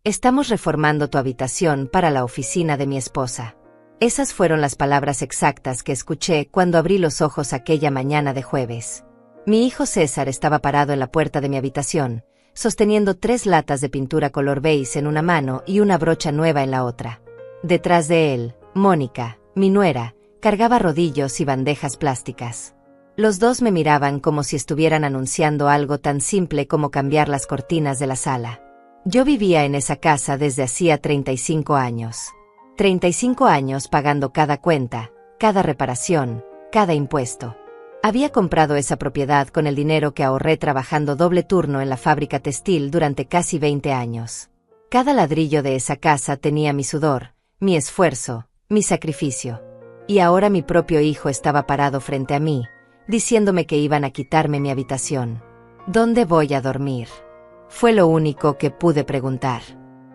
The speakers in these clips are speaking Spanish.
Estamos reformando tu habitación para la oficina de mi esposa. Esas fueron las palabras exactas que escuché cuando abrí los ojos aquella mañana de jueves. Mi hijo César estaba parado en la puerta de mi habitación, sosteniendo 3 latas de pintura color beige en una mano y una brocha nueva en la otra. Detrás de él, Mónica, mi nuera, cargaba rodillos y bandejas plásticas. Los dos me miraban como si estuvieran anunciando algo tan simple como cambiar las cortinas de la sala. Yo vivía en esa casa desde hacía 35 años. 35 años pagando cada cuenta, cada reparación, cada impuesto. Había comprado esa propiedad con el dinero que ahorré trabajando doble turno en la fábrica textil durante casi 20 años. Cada ladrillo de esa casa tenía mi sudor, mi esfuerzo, mi sacrificio. Y ahora mi propio hijo estaba parado frente a mí, diciéndome que iban a quitarme mi habitación. ¿Dónde voy a dormir? Fue lo único que pude preguntar.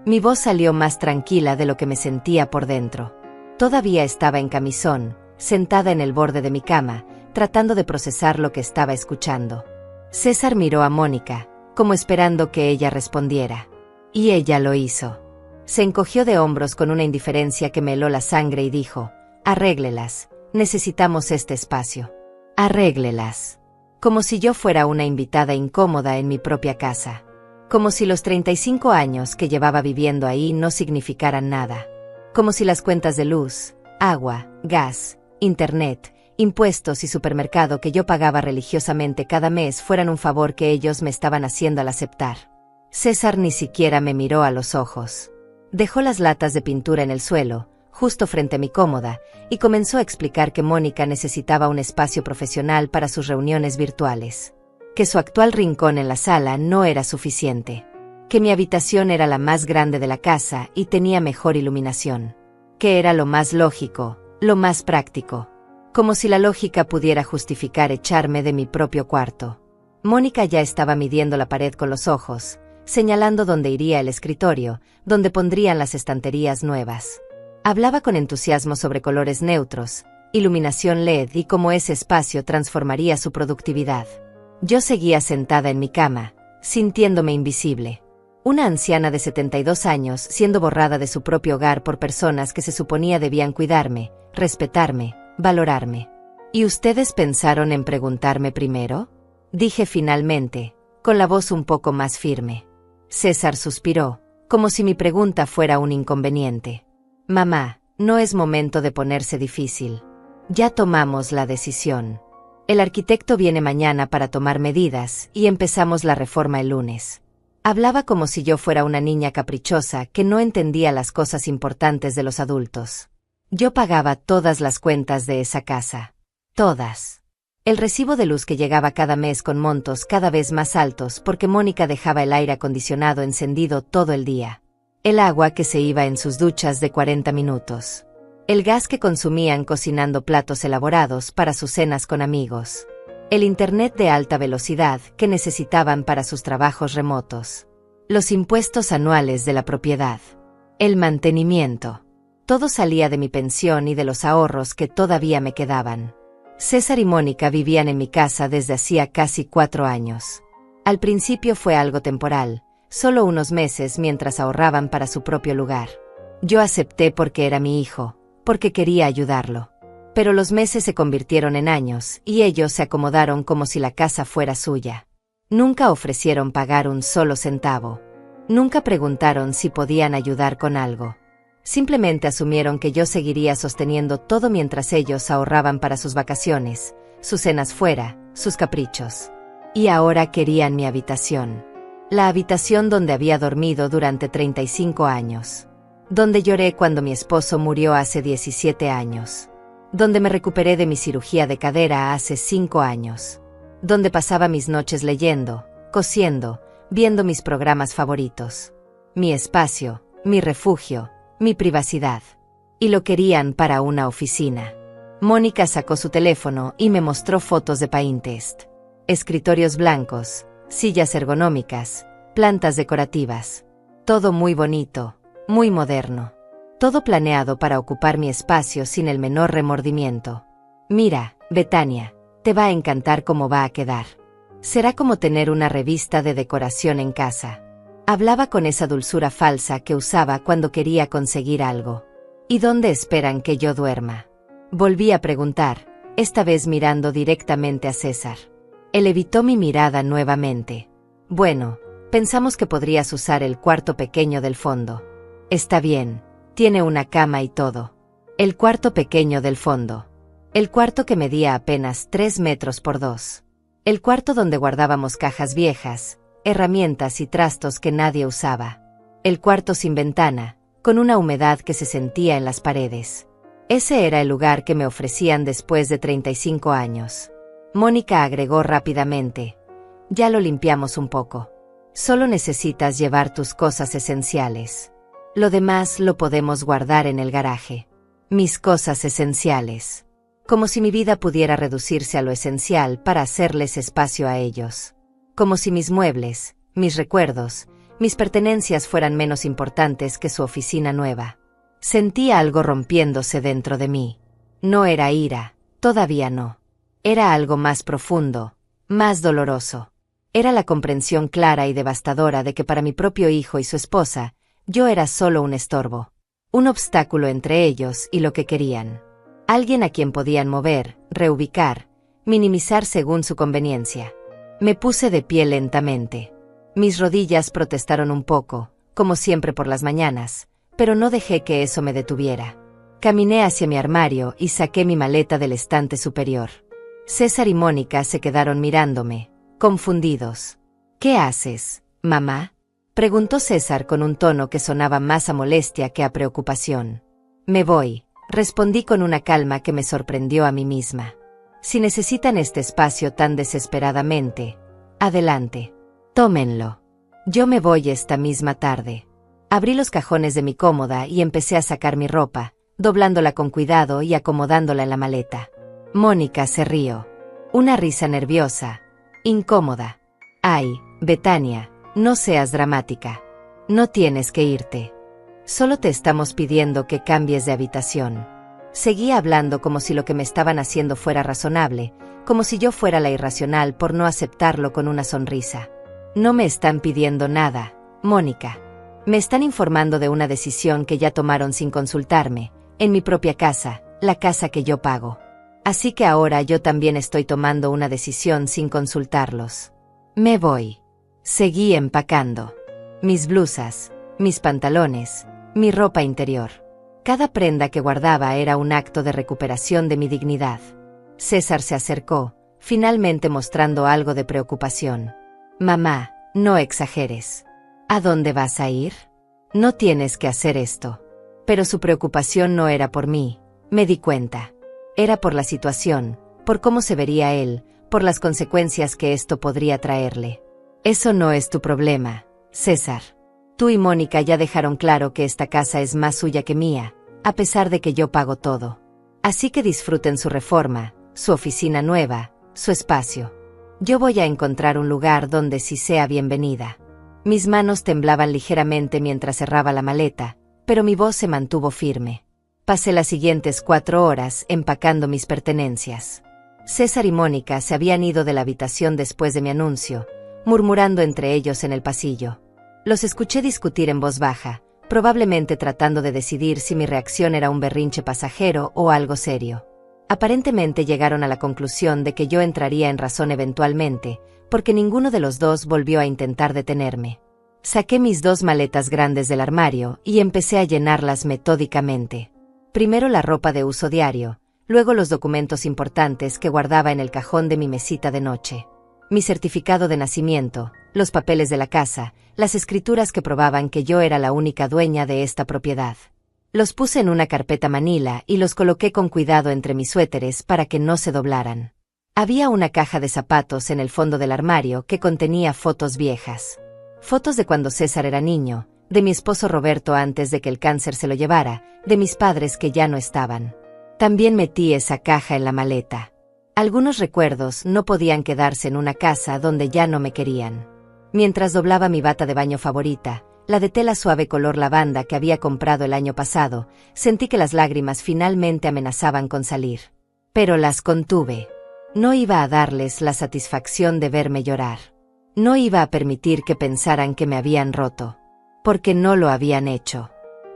Mi voz salió más tranquila de lo que me sentía por dentro. Todavía estaba en camisón, sentada en el borde de mi cama, tratando de procesar lo que estaba escuchando. César miró a Mónica, como esperando que ella respondiera. Y ella lo hizo. Se encogió de hombros con una indiferencia que me heló la sangre y dijo: «Arréglelas, necesitamos este espacio. Arréglelas». Como si yo fuera una invitada incómoda en mi propia casa. Como si los 35 años que llevaba viviendo ahí no significaran nada. Como si las cuentas de luz, agua, gas, internet, impuestos y supermercado que yo pagaba religiosamente cada mes fueran un favor que ellos me estaban haciendo al aceptar. César ni siquiera me miró a los ojos. Dejó las latas de pintura en el suelo, justo frente a mi cómoda, y comenzó a explicar que Mónica necesitaba un espacio profesional para sus reuniones virtuales. Que su actual rincón en la sala no era suficiente. Que mi habitación era la más grande de la casa y tenía mejor iluminación. Que era lo más lógico, lo más práctico. Como si la lógica pudiera justificar echarme de mi propio cuarto. Mónica ya estaba midiendo la pared con los ojos, señalando dónde iría el escritorio, dónde pondrían las estanterías nuevas. Hablaba con entusiasmo sobre colores neutros, iluminación LED y cómo ese espacio transformaría su productividad. Yo seguía sentada en mi cama, sintiéndome invisible. Una anciana de 72 años siendo borrada de su propio hogar por personas que se suponía debían cuidarme, respetarme, valorarme. ¿Y ustedes pensaron en preguntarme primero?, dije finalmente, con la voz un poco más firme. César suspiró, como si mi pregunta fuera un inconveniente. Mamá, no es momento de ponerse difícil. Ya tomamos la decisión. El arquitecto viene mañana para tomar medidas y empezamos la reforma el lunes. Hablaba como si yo fuera una niña caprichosa que no entendía las cosas importantes de los adultos. Yo pagaba todas las cuentas de esa casa. Todas. El recibo de luz que llegaba cada mes con montos cada vez más altos porque Mónica dejaba el aire acondicionado encendido todo el día. El agua que se iba en sus duchas de 40 minutos. El gas que consumían cocinando platos elaborados para sus cenas con amigos. El internet de alta velocidad que necesitaban para sus trabajos remotos. Los impuestos anuales de la propiedad. El mantenimiento. Todo salía de mi pensión y de los ahorros que todavía me quedaban. César y Mónica vivían en mi casa desde hacía casi 4 años. Al principio fue algo temporal, solo unos meses mientras ahorraban para su propio lugar. Yo acepté porque era mi hijo, porque quería ayudarlo. Pero los meses se convirtieron en años y ellos se acomodaron como si la casa fuera suya. Nunca ofrecieron pagar un solo centavo. Nunca preguntaron si podían ayudar con algo. Simplemente asumieron que yo seguiría sosteniendo todo mientras ellos ahorraban para sus vacaciones, sus cenas fuera, sus caprichos. Y ahora querían mi habitación. La habitación donde había dormido durante 35 años. Donde lloré cuando mi esposo murió hace 17 años. Donde me recuperé de mi cirugía de cadera hace 5 años. Donde pasaba mis noches leyendo, cosiendo, viendo mis programas favoritos. Mi espacio, mi refugio, mi privacidad. Y lo querían para una oficina. Mónica sacó su teléfono y me mostró fotos de Pinterest. Escritorios blancos, sillas ergonómicas, plantas decorativas. Todo muy bonito, muy moderno. Todo planeado para ocupar mi espacio sin el menor remordimiento. Mira, Betania, te va a encantar cómo va a quedar. Será como tener una revista de decoración en casa. Hablaba con esa dulzura falsa que usaba cuando quería conseguir algo. ¿Y dónde esperan que yo duerma? Volví a preguntar, esta vez mirando directamente a César. Él evitó mi mirada nuevamente. Bueno, pensamos que podrías usar el cuarto pequeño del fondo. Está bien, tiene una cama y todo. El cuarto pequeño del fondo. El cuarto que medía apenas 3 metros por 2. El cuarto donde guardábamos cajas viejas, herramientas y trastos que nadie usaba. El cuarto sin ventana, con una humedad que se sentía en las paredes. Ese era el lugar que me ofrecían después de 35 años. Mónica agregó rápidamente. Ya lo limpiamos un poco. Solo necesitas llevar tus cosas esenciales. Lo demás lo podemos guardar en el garaje. Mis cosas esenciales. Como si mi vida pudiera reducirse a lo esencial para hacerles espacio a ellos. Como si mis muebles, mis recuerdos, mis pertenencias fueran menos importantes que su oficina nueva. Sentía algo rompiéndose dentro de mí. No era ira, todavía no. Era algo más profundo, más doloroso. Era la comprensión clara y devastadora de que para mi propio hijo y su esposa, yo era solo un estorbo. Un obstáculo entre ellos y lo que querían. Alguien a quien podían mover, reubicar, minimizar según su conveniencia. Me puse de pie lentamente. Mis rodillas protestaron un poco, como siempre por las mañanas, pero no dejé que eso me detuviera. Caminé hacia mi armario y saqué mi maleta del estante superior. César y Mónica se quedaron mirándome, confundidos. ¿Qué haces, mamá?, preguntó César con un tono que sonaba más a molestia que a preocupación. Me voy, respondí con una calma que me sorprendió a mí misma. Si necesitan este espacio tan desesperadamente, adelante. Tómenlo. Yo me voy esta misma tarde. Abrí los cajones de mi cómoda y empecé a sacar mi ropa, doblándola con cuidado y acomodándola en la maleta. Mónica se rió. Una risa nerviosa, incómoda. Ay, Betania, no seas dramática. No tienes que irte. Solo te estamos pidiendo que cambies de habitación. Seguía hablando como si lo que me estaban haciendo fuera razonable, como si yo fuera la irracional por no aceptarlo con una sonrisa. No me están pidiendo nada, Mónica. Me están informando de una decisión que ya tomaron sin consultarme, en mi propia casa, la casa que yo pago. Así que ahora yo también estoy tomando una decisión sin consultarlos. Me voy. Seguí empacando. Mis blusas, mis pantalones, mi ropa interior. Cada prenda que guardaba era un acto de recuperación de mi dignidad. César se acercó, finalmente mostrando algo de preocupación. Mamá, no exageres. ¿A dónde vas a ir? No tienes que hacer esto. Pero su preocupación no era por mí, me di cuenta. Era por la situación, por cómo se vería él, por las consecuencias que esto podría traerle. Eso no es tu problema, César. Tú y Mónica ya dejaron claro que esta casa es más suya que mía, a pesar de que yo pago todo. Así que disfruten su reforma, su oficina nueva, su espacio. Yo voy a encontrar un lugar donde sí sea bienvenida. Mis manos temblaban ligeramente mientras cerraba la maleta, pero mi voz se mantuvo firme. Pasé las siguientes 4 horas empacando mis pertenencias. César y Mónica se habían ido de la habitación después de mi anuncio, murmurando entre ellos en el pasillo. Los escuché discutir en voz baja, probablemente tratando de decidir si mi reacción era un berrinche pasajero o algo serio. Aparentemente llegaron a la conclusión de que yo entraría en razón eventualmente, porque ninguno de los dos volvió a intentar detenerme. Saqué mis 2 maletas grandes del armario y empecé a llenarlas metódicamente. Primero la ropa de uso diario, luego los documentos importantes que guardaba en el cajón de mi mesita de noche. Mi certificado de nacimiento, los papeles de la casa, las escrituras que probaban que yo era la única dueña de esta propiedad. Los puse en una carpeta manila y los coloqué con cuidado entre mis suéteres para que no se doblaran. Había una caja de zapatos en el fondo del armario que contenía fotos viejas. Fotos de cuando César era niño, de mi esposo Roberto antes de que el cáncer se lo llevara, de mis padres que ya no estaban. También metí esa caja en la maleta. Algunos recuerdos no podían quedarse en una casa donde ya no me querían. Mientras doblaba mi bata de baño favorita, la de tela suave color lavanda que había comprado el año pasado, sentí que las lágrimas finalmente amenazaban con salir. Pero las contuve. No iba a darles la satisfacción de verme llorar. No iba a permitir que pensaran que me habían roto. Porque no lo habían hecho.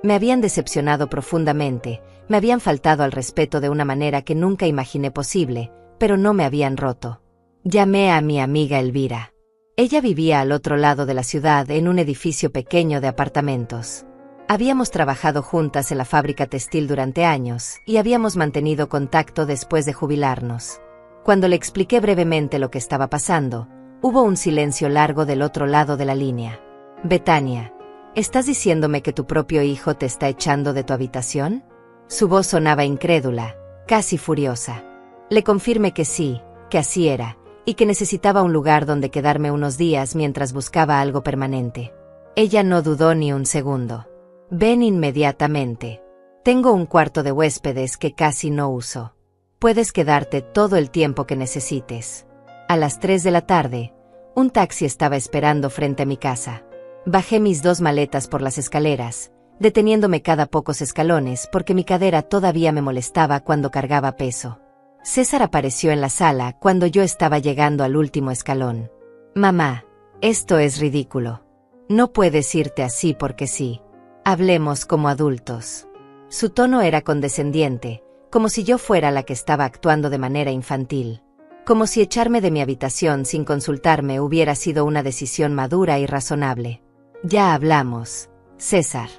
Me habían decepcionado profundamente, me habían faltado al respeto de una manera que nunca imaginé posible, pero no me habían roto. Llamé a mi amiga Elvira. Ella vivía al otro lado de la ciudad en un edificio pequeño de apartamentos. Habíamos trabajado juntas en la fábrica textil durante años y habíamos mantenido contacto después de jubilarnos. Cuando le expliqué brevemente lo que estaba pasando, hubo un silencio largo del otro lado de la línea. Betania, ¿estás diciéndome que tu propio hijo te está echando de tu habitación? Su voz sonaba incrédula, casi furiosa. Le confirmé que sí, que así era, y que necesitaba un lugar donde quedarme unos días mientras buscaba algo permanente. Ella no dudó ni un segundo. Ven inmediatamente. Tengo un cuarto de huéspedes que casi no uso. Puedes quedarte todo el tiempo que necesites. A las 3 de la tarde, un taxi estaba esperando frente a mi casa. Bajé mis 2 maletas por las escaleras, deteniéndome cada pocos escalones porque mi cadera todavía me molestaba cuando cargaba peso. César apareció en la sala cuando yo estaba llegando al último escalón. Mamá, esto es ridículo. No puedes irte así porque sí. Hablemos como adultos. Su tono era condescendiente, como si yo fuera la que estaba actuando de manera infantil. Como si echarme de mi habitación sin consultarme hubiera sido una decisión madura y razonable. Ya hablamos, César.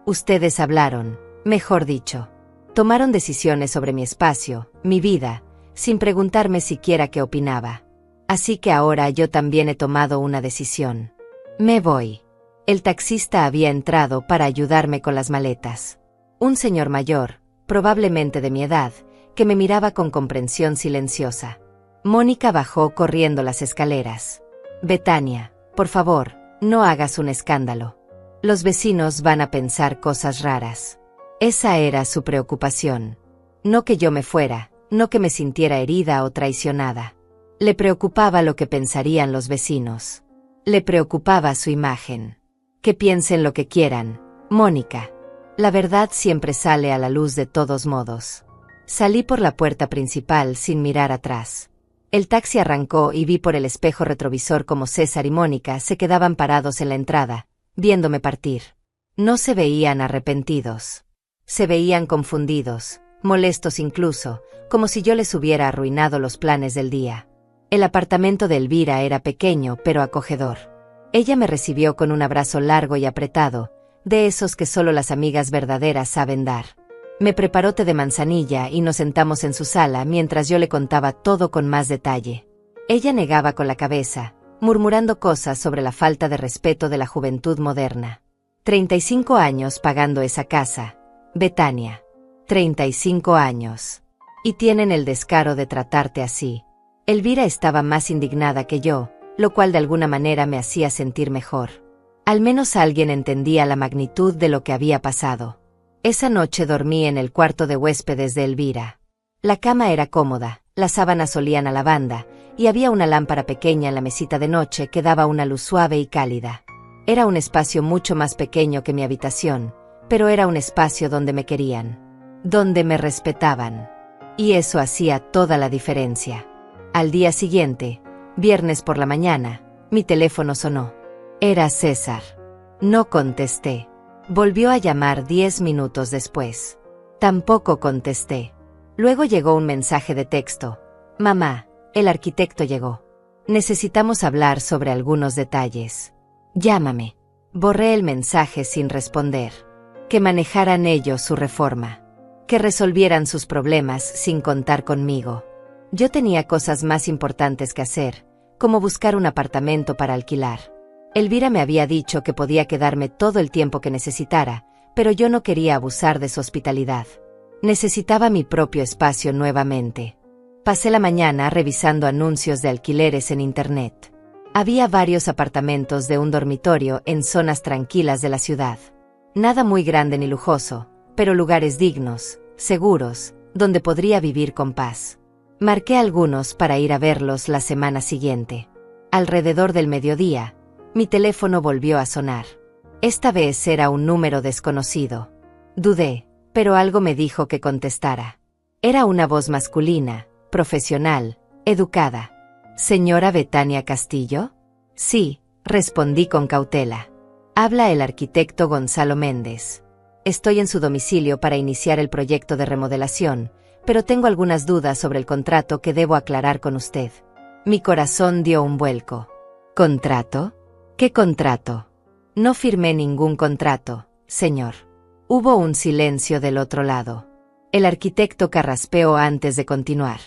Ustedes hablaron, mejor dicho. Tomaron decisiones sobre mi espacio, mi vida, sin preguntarme siquiera qué opinaba. Así que ahora yo también he tomado una decisión. Me voy. El taxista había entrado para ayudarme con las maletas. Un señor mayor, probablemente de mi edad, que me miraba con comprensión silenciosa. Mónica bajó corriendo las escaleras. Betania, por favor, no hagas un escándalo. Los vecinos van a pensar cosas raras. Esa era su preocupación. No que yo me fuera, no que me sintiera herida o traicionada. Le preocupaba lo que pensarían los vecinos. Le preocupaba su imagen. Que piensen lo que quieran, Mónica. La verdad siempre sale a la luz de todos modos. Salí por la puerta principal sin mirar atrás. El taxi arrancó y vi por el espejo retrovisor como César y Mónica se quedaban parados en la entrada, viéndome partir. No se veían arrepentidos. Se veían confundidos, molestos incluso, como si yo les hubiera arruinado los planes del día. El apartamento de Elvira era pequeño pero acogedor. Ella me recibió con un abrazo largo y apretado, de esos que solo las amigas verdaderas saben dar. Me preparó té de manzanilla y nos sentamos en su sala mientras yo le contaba todo con más detalle. Ella negaba con la cabeza, murmurando cosas sobre la falta de respeto de la juventud moderna. 35 años pagando esa casa, Betania. 35 años. Y tienen el descaro de tratarte así. Elvira estaba más indignada que yo, lo cual de alguna manera me hacía sentir mejor. Al menos alguien entendía la magnitud de lo que había pasado. Esa noche dormí en el cuarto de huéspedes de Elvira. La cama era cómoda, las sábanas olían a lavanda, y había una lámpara pequeña en la mesita de noche que daba una luz suave y cálida. Era un espacio mucho más pequeño que mi habitación, pero era un espacio donde me querían, donde me respetaban. Y eso hacía toda la diferencia. Al día siguiente, viernes por la mañana, mi teléfono sonó. Era César. No contesté. Volvió a llamar 10 minutos después. Tampoco contesté. Luego llegó un mensaje de texto. Mamá, el arquitecto llegó. Necesitamos hablar sobre algunos detalles. Llámame. Borré el mensaje sin responder. Que manejaran ellos su reforma. Que resolvieran sus problemas sin contar conmigo. Yo tenía cosas más importantes que hacer, como buscar un apartamento para alquilar. Elvira me había dicho que podía quedarme todo el tiempo que necesitara, pero yo no quería abusar de su hospitalidad. Necesitaba mi propio espacio nuevamente. Pasé la mañana revisando anuncios de alquileres en internet. Había varios apartamentos de un dormitorio en zonas tranquilas de la ciudad. Nada muy grande ni lujoso, pero lugares dignos, seguros, donde podría vivir con paz. Marqué algunos para ir a verlos la semana siguiente. Alrededor del mediodía, mi teléfono volvió a sonar. Esta vez era un número desconocido. Dudé, pero algo me dijo que contestara. Era una voz masculina, profesional, educada. ¿Señora Betania Castillo? Sí, respondí con cautela. Habla el arquitecto Gonzalo Méndez. Estoy en su domicilio para iniciar el proyecto de remodelación, pero tengo algunas dudas sobre el contrato que debo aclarar con usted. Mi corazón dio un vuelco. ¿Contrato? ¿Qué contrato? No firmé ningún contrato, señor. Hubo un silencio del otro lado. El arquitecto carraspeó antes de continuar.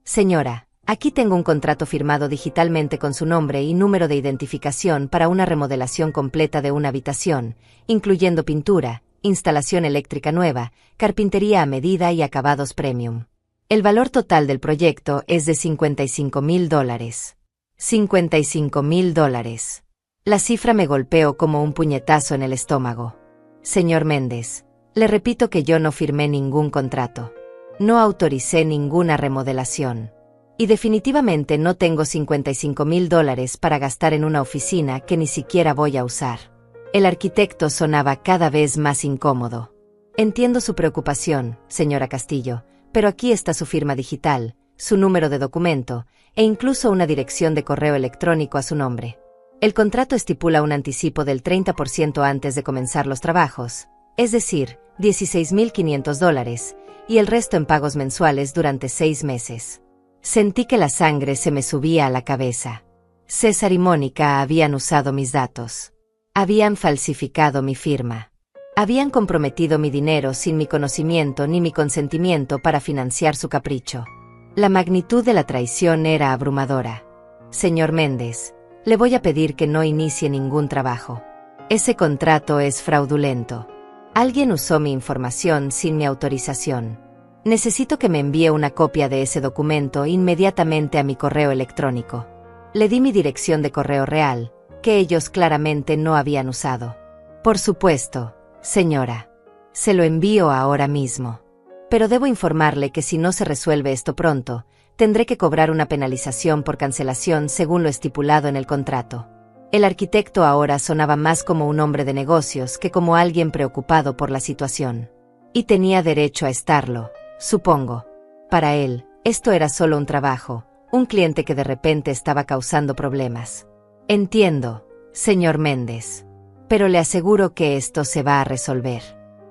Señora, aquí tengo un contrato firmado digitalmente con su nombre y número de identificación para una remodelación completa de una habitación, incluyendo pintura, instalación eléctrica nueva, carpintería a medida y acabados premium. El valor total del proyecto es de $55,000. $55,000. La cifra me golpeó como un puñetazo en el estómago. Señor Méndez, le repito que yo no firmé ningún contrato. No autoricé ninguna remodelación. Y definitivamente no tengo $55,000 para gastar en una oficina que ni siquiera voy a usar. El arquitecto sonaba cada vez más incómodo. Entiendo su preocupación, señora Castillo, pero aquí está su firma digital, su número de documento, e incluso una dirección de correo electrónico a su nombre. El contrato estipula un anticipo del 30% antes de comenzar los trabajos, es decir, $16,500, y el resto en pagos mensuales durante 6 meses. Sentí que la sangre se me subía a la cabeza. César y Mónica habían usado mis datos. Habían falsificado mi firma. Habían comprometido mi dinero sin mi conocimiento ni mi consentimiento para financiar su capricho. La magnitud de la traición era abrumadora. Señor Méndez, le voy a pedir que no inicie ningún trabajo. Ese contrato es fraudulento. Alguien usó mi información sin mi autorización. Necesito que me envíe una copia de ese documento inmediatamente a mi correo electrónico. Le di mi dirección de correo real, que ellos claramente no habían usado. Por supuesto, señora. Se lo envío ahora mismo. Pero debo informarle que si no se resuelve esto pronto, tendré que cobrar una penalización por cancelación según lo estipulado en el contrato. El arquitecto ahora sonaba más como un hombre de negocios que como alguien preocupado por la situación. Y tenía derecho a estarlo, supongo. Para él, esto era solo un trabajo, un cliente que de repente estaba causando problemas. Entiendo, señor Méndez. Pero le aseguro que esto se va a resolver.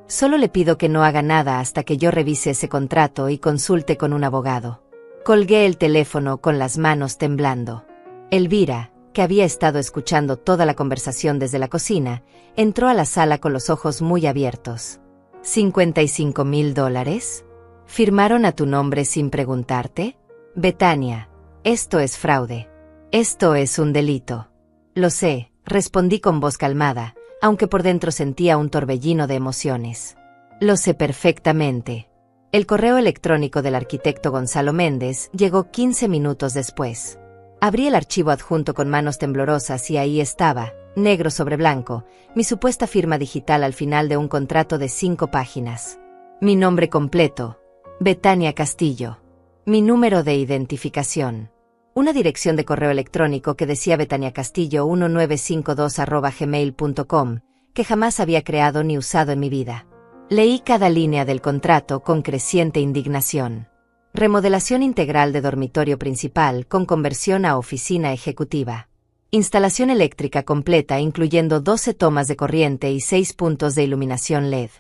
Solo le pido que no haga nada hasta que yo revise ese contrato y consulte con un abogado. Colgué el teléfono con las manos temblando. Elvira, que había estado escuchando toda la conversación desde la cocina, entró a la sala con los ojos muy abiertos. ¿$55,000? ¿Firmaron a tu nombre sin preguntarte? Betania, esto es fraude. Esto es un delito. Lo sé, respondí con voz calmada, aunque por dentro sentía un torbellino de emociones. Lo sé perfectamente. El correo electrónico del arquitecto Gonzalo Méndez llegó 15 minutos después. Abrí el archivo adjunto con manos temblorosas y ahí estaba, negro sobre blanco, mi supuesta firma digital al final de un contrato de 5 páginas. Mi nombre completo, Betania Castillo. Mi número de identificación. Una dirección de correo electrónico que decía betaniacastillo1952@gmail.com, que jamás había creado ni usado en mi vida. Leí cada línea del contrato con creciente indignación. Remodelación integral de dormitorio principal con conversión a oficina ejecutiva. Instalación eléctrica completa incluyendo 12 tomas de corriente y 6 puntos de iluminación LED.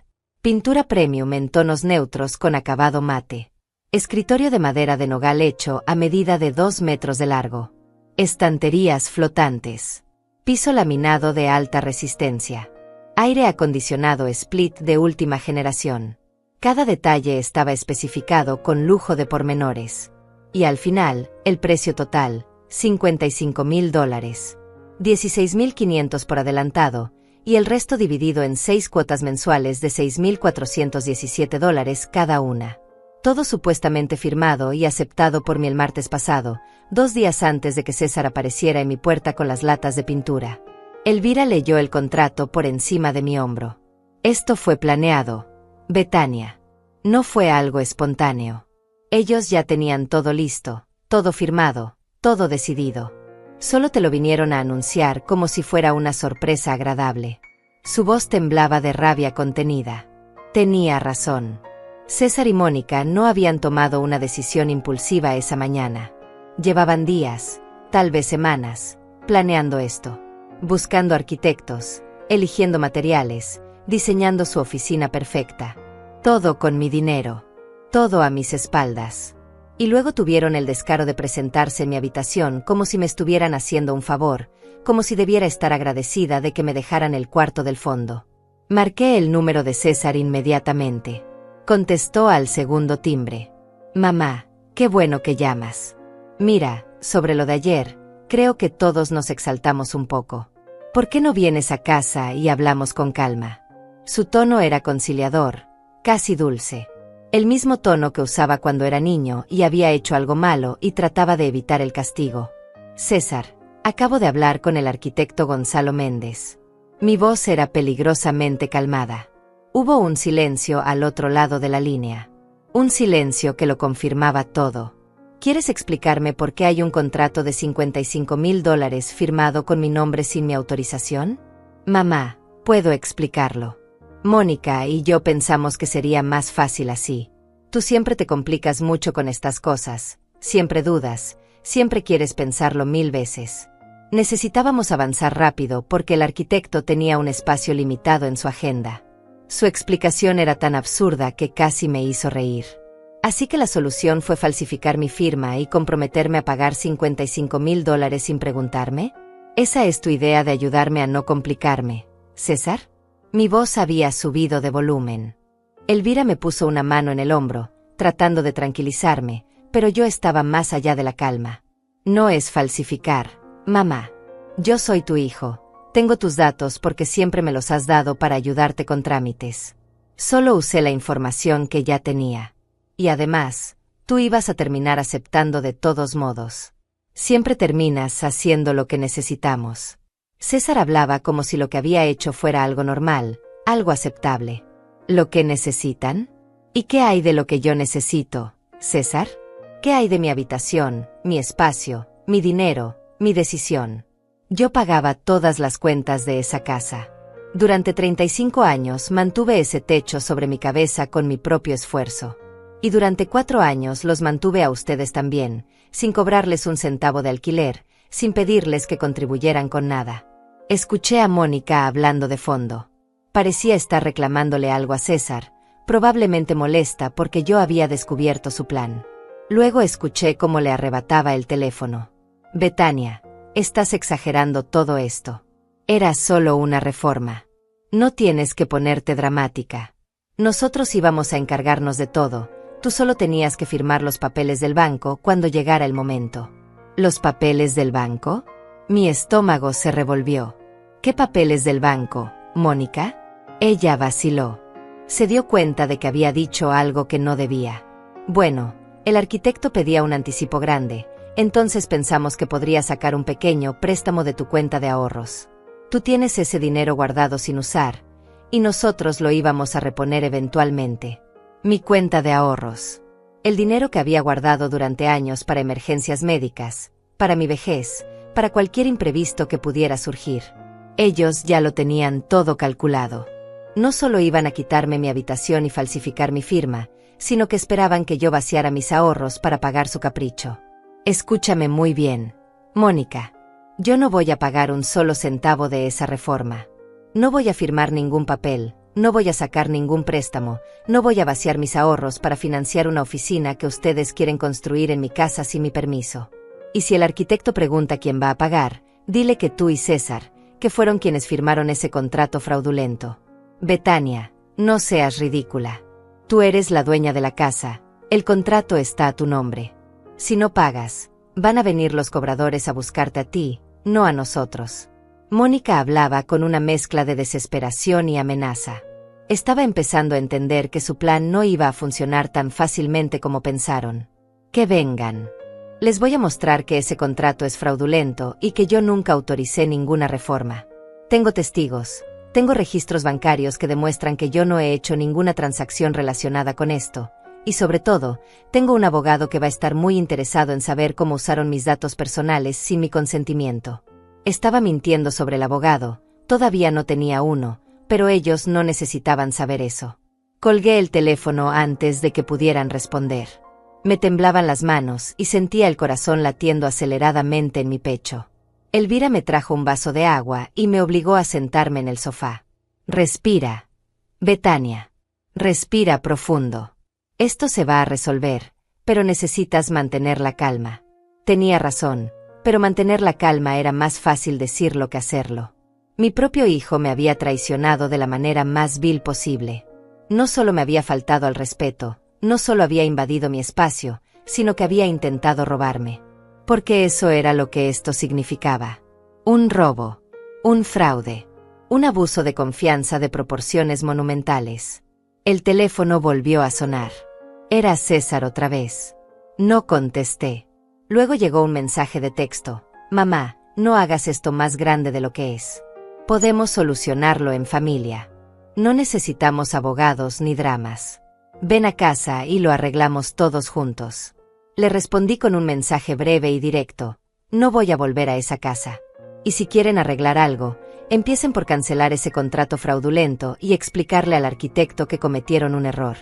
Pintura premium en tonos neutros con acabado mate. Escritorio de madera de nogal hecho a medida de 2 metros de largo. Estanterías flotantes. Piso laminado de alta resistencia. Aire acondicionado split de última generación. Cada detalle estaba especificado con lujo de pormenores. Y al final, el precio total, $55,000. $16,500 por adelantado, y el resto dividido en 6 cuotas mensuales de $6,417 cada una. Todo supuestamente firmado y aceptado por mí el martes pasado, 2 días antes de que César apareciera en mi puerta con las latas de pintura. Elvira leyó el contrato por encima de mi hombro. Esto fue planeado, Betania. No fue algo espontáneo. Ellos ya tenían todo listo, todo firmado, todo decidido. Solo te lo vinieron a anunciar como si fuera una sorpresa agradable. Su voz temblaba de rabia contenida. Tenía razón. César y Mónica no habían tomado una decisión impulsiva esa mañana. Llevaban días, tal vez semanas, planeando esto, buscando arquitectos, eligiendo materiales, diseñando su oficina perfecta. Todo con mi dinero. Todo a mis espaldas. Y luego tuvieron el descaro de presentarse en mi habitación como si me estuvieran haciendo un favor, como si debiera estar agradecida de que me dejaran el cuarto del fondo. Marqué el número de César inmediatamente. Contestó al segundo timbre. Mamá, qué bueno que llamas. Mira, sobre lo de ayer, creo que todos nos exaltamos un poco. ¿Por qué no vienes a casa y hablamos con calma? Su tono era conciliador, casi dulce. El mismo tono que usaba cuando era niño y había hecho algo malo y trataba de evitar el castigo. César, acabo de hablar con el arquitecto Gonzalo Méndez. Mi voz era peligrosamente calmada. Hubo un silencio al otro lado de la línea. Un silencio que lo confirmaba todo. ¿Quieres explicarme por qué hay un contrato de $55,000 firmado con mi nombre sin mi autorización? Mamá, puedo explicarlo. Mónica y yo pensamos que sería más fácil así. Tú siempre te complicas mucho con estas cosas, siempre dudas, siempre quieres pensarlo 1000 veces. Necesitábamos avanzar rápido porque el arquitecto tenía un espacio limitado en su agenda. Su explicación era tan absurda que casi me hizo reír. Así que la solución fue falsificar mi firma y comprometerme a pagar $55,000 sin preguntarme. ¿Esa es tu idea de ayudarme a no complicarme, César? Mi voz había subido de volumen. Elvira me puso una mano en el hombro, tratando de tranquilizarme, pero yo estaba más allá de la calma. No es falsificar, mamá. Yo soy tu hijo. Tengo tus datos porque siempre me los has dado para ayudarte con trámites. Solo usé la información que ya tenía. Y además, tú ibas a terminar aceptando de todos modos. Siempre terminas haciendo lo que necesitamos. César hablaba como si lo que había hecho fuera algo normal, algo aceptable. ¿Lo que necesitan? ¿Y qué hay de lo que yo necesito, César? ¿Qué hay de mi habitación, mi espacio, mi dinero, mi decisión? Yo pagaba todas las cuentas de esa casa. Durante 35 años mantuve ese techo sobre mi cabeza con mi propio esfuerzo. Y durante 4 años los mantuve a ustedes también, sin cobrarles un centavo de alquiler, sin pedirles que contribuyeran con nada. Escuché a Mónica hablando de fondo. Parecía estar reclamándole algo a César, probablemente molesta porque yo había descubierto su plan. Luego escuché cómo le arrebataba el teléfono. Betania, estás exagerando todo esto. Era solo una reforma. No tienes que ponerte dramática. Nosotros íbamos a encargarnos de todo, tú solo tenías que firmar los papeles del banco cuando llegara el momento. ¿Los papeles del banco? Mi estómago se revolvió. ¿Qué papeles del banco, Mónica? Ella vaciló. Se dio cuenta de que había dicho algo que no debía. Bueno, el arquitecto pedía un anticipo grande, entonces pensamos que podría sacar un pequeño préstamo de tu cuenta de ahorros. Tú tienes ese dinero guardado sin usar, y nosotros lo íbamos a reponer eventualmente. Mi cuenta de ahorros. El dinero que había guardado durante años para emergencias médicas, para mi vejez, para cualquier imprevisto que pudiera surgir. Ellos ya lo tenían todo calculado. No solo iban a quitarme mi habitación y falsificar mi firma, sino que esperaban que yo vaciara mis ahorros para pagar su capricho. Escúchame muy bien, Mónica. Yo no voy a pagar un solo centavo de esa reforma. No voy a firmar ningún papel, no voy a sacar ningún préstamo, no voy a vaciar mis ahorros para financiar una oficina que ustedes quieren construir en mi casa sin mi permiso. Y si el arquitecto pregunta quién va a pagar, dile que tú y César, que fueron quienes firmaron ese contrato fraudulento. Betania, no seas ridícula. Tú eres la dueña de la casa, el contrato está a tu nombre. Si no pagas, van a venir los cobradores a buscarte a ti, no a nosotros. Mónica hablaba con una mezcla de desesperación y amenaza. Estaba empezando a entender que su plan no iba a funcionar tan fácilmente como pensaron. Que vengan. Les voy a mostrar que ese contrato es fraudulento y que yo nunca autoricé ninguna reforma. Tengo testigos, tengo registros bancarios que demuestran que yo no he hecho ninguna transacción relacionada con esto, y sobre todo, tengo un abogado que va a estar muy interesado en saber cómo usaron mis datos personales sin mi consentimiento. Estaba mintiendo sobre el abogado, todavía no tenía uno, pero ellos no necesitaban saber eso. Colgué el teléfono antes de que pudieran responder. Me temblaban las manos y sentía el corazón latiendo aceleradamente en mi pecho. Elvira me trajo un vaso de agua y me obligó a sentarme en el sofá. Respira, Betania. Respira profundo. Esto se va a resolver, pero necesitas mantener la calma. Tenía razón, pero mantener la calma era más fácil decirlo que hacerlo. Mi propio hijo me había traicionado de la manera más vil posible. No solo me había faltado al respeto, no solo había invadido mi espacio, sino que había intentado robarme. Porque eso era lo que esto significaba. Un robo, un fraude, un abuso de confianza de proporciones monumentales. El teléfono volvió a sonar. Era César otra vez. No contesté. Luego llegó un mensaje de texto. Mamá, no hagas esto más grande de lo que es. Podemos solucionarlo en familia. No necesitamos abogados ni dramas. Ven a casa y lo arreglamos todos juntos. Le respondí con un mensaje breve y directo. No voy a volver a esa casa. Y si quieren arreglar algo, empiecen por cancelar ese contrato fraudulento y explicarle al arquitecto que cometieron un error.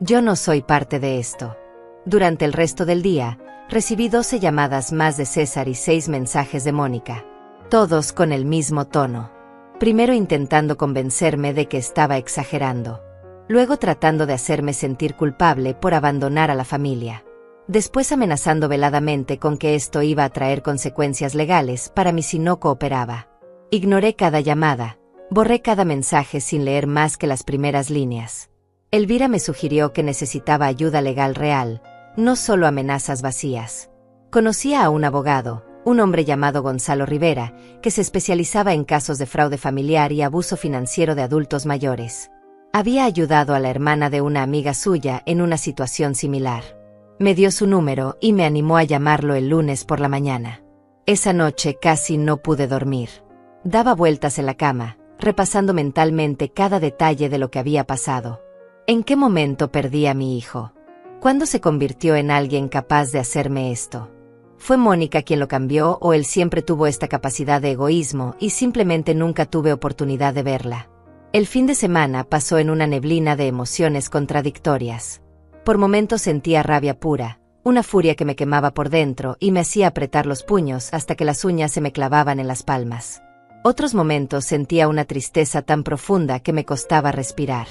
Yo no soy parte de esto. Durante el resto del día, recibí 12 llamadas más de César y 6 mensajes de Mónica. Todos con el mismo tono. Primero intentando convencerme de que estaba exagerando. Luego tratando de hacerme sentir culpable por abandonar a la familia. Después amenazando veladamente con que esto iba a traer consecuencias legales para mí si no cooperaba. Ignoré cada llamada, borré cada mensaje sin leer más que las primeras líneas. Elvira me sugirió que necesitaba ayuda legal real, no solo amenazas vacías. Conocía a un abogado, un hombre llamado Gonzalo Rivera, que se especializaba en casos de fraude familiar y abuso financiero de adultos mayores. Había ayudado a la hermana de una amiga suya en una situación similar. Me dio su número y me animó a llamarlo el lunes por la mañana. Esa noche casi no pude dormir. Daba vueltas en la cama, repasando mentalmente cada detalle de lo que había pasado. ¿En qué momento perdí a mi hijo? ¿Cuándo se convirtió en alguien capaz de hacerme esto? ¿Fue Mónica quien lo cambió o él siempre tuvo esta capacidad de egoísmo y simplemente nunca tuve oportunidad de verla? El fin de semana pasó en una neblina de emociones contradictorias. Por momentos sentía rabia pura, una furia que me quemaba por dentro y me hacía apretar los puños hasta que las uñas se me clavaban en las palmas. Otros momentos sentía una tristeza tan profunda que me costaba respirar.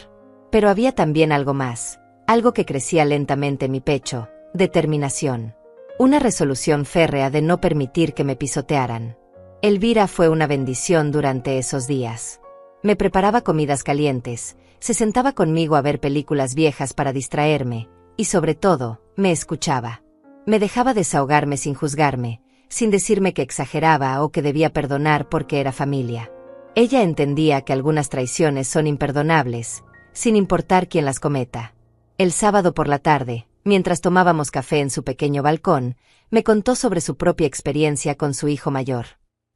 Pero había también algo más, algo que crecía lentamente en mi pecho, determinación. Una resolución férrea de no permitir que me pisotearan. Elvira fue una bendición durante esos días. Me preparaba comidas calientes, se sentaba conmigo a ver películas viejas para distraerme, y sobre todo, me escuchaba. Me dejaba desahogarme sin juzgarme, sin decirme que exageraba o que debía perdonar porque era familia. Ella entendía que algunas traiciones son imperdonables, sin importar quién las cometa. El sábado por la tarde, mientras tomábamos café en su pequeño balcón, me contó sobre su propia experiencia con su hijo mayor.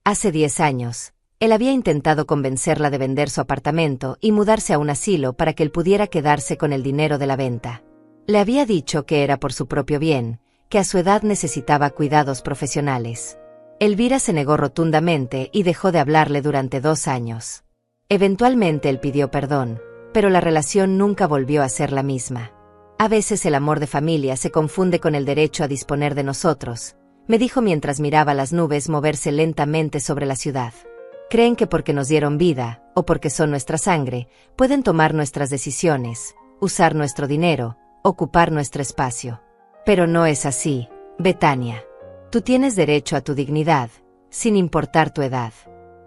Hace 10 años, él había intentado convencerla de vender su apartamento y mudarse a un asilo para que él pudiera quedarse con el dinero de la venta. Le había dicho que era por su propio bien, que a su edad necesitaba cuidados profesionales. Elvira se negó rotundamente y dejó de hablarle durante 2 años. Eventualmente él pidió perdón, pero la relación nunca volvió a ser la misma. A veces el amor de familia se confunde con el derecho a disponer de nosotros, me dijo mientras miraba las nubes moverse lentamente sobre la ciudad. Creen que porque nos dieron vida, o porque son nuestra sangre, pueden tomar nuestras decisiones, usar nuestro dinero, ocupar nuestro espacio. Pero no es así, Betania. Tú tienes derecho a tu dignidad, sin importar tu edad.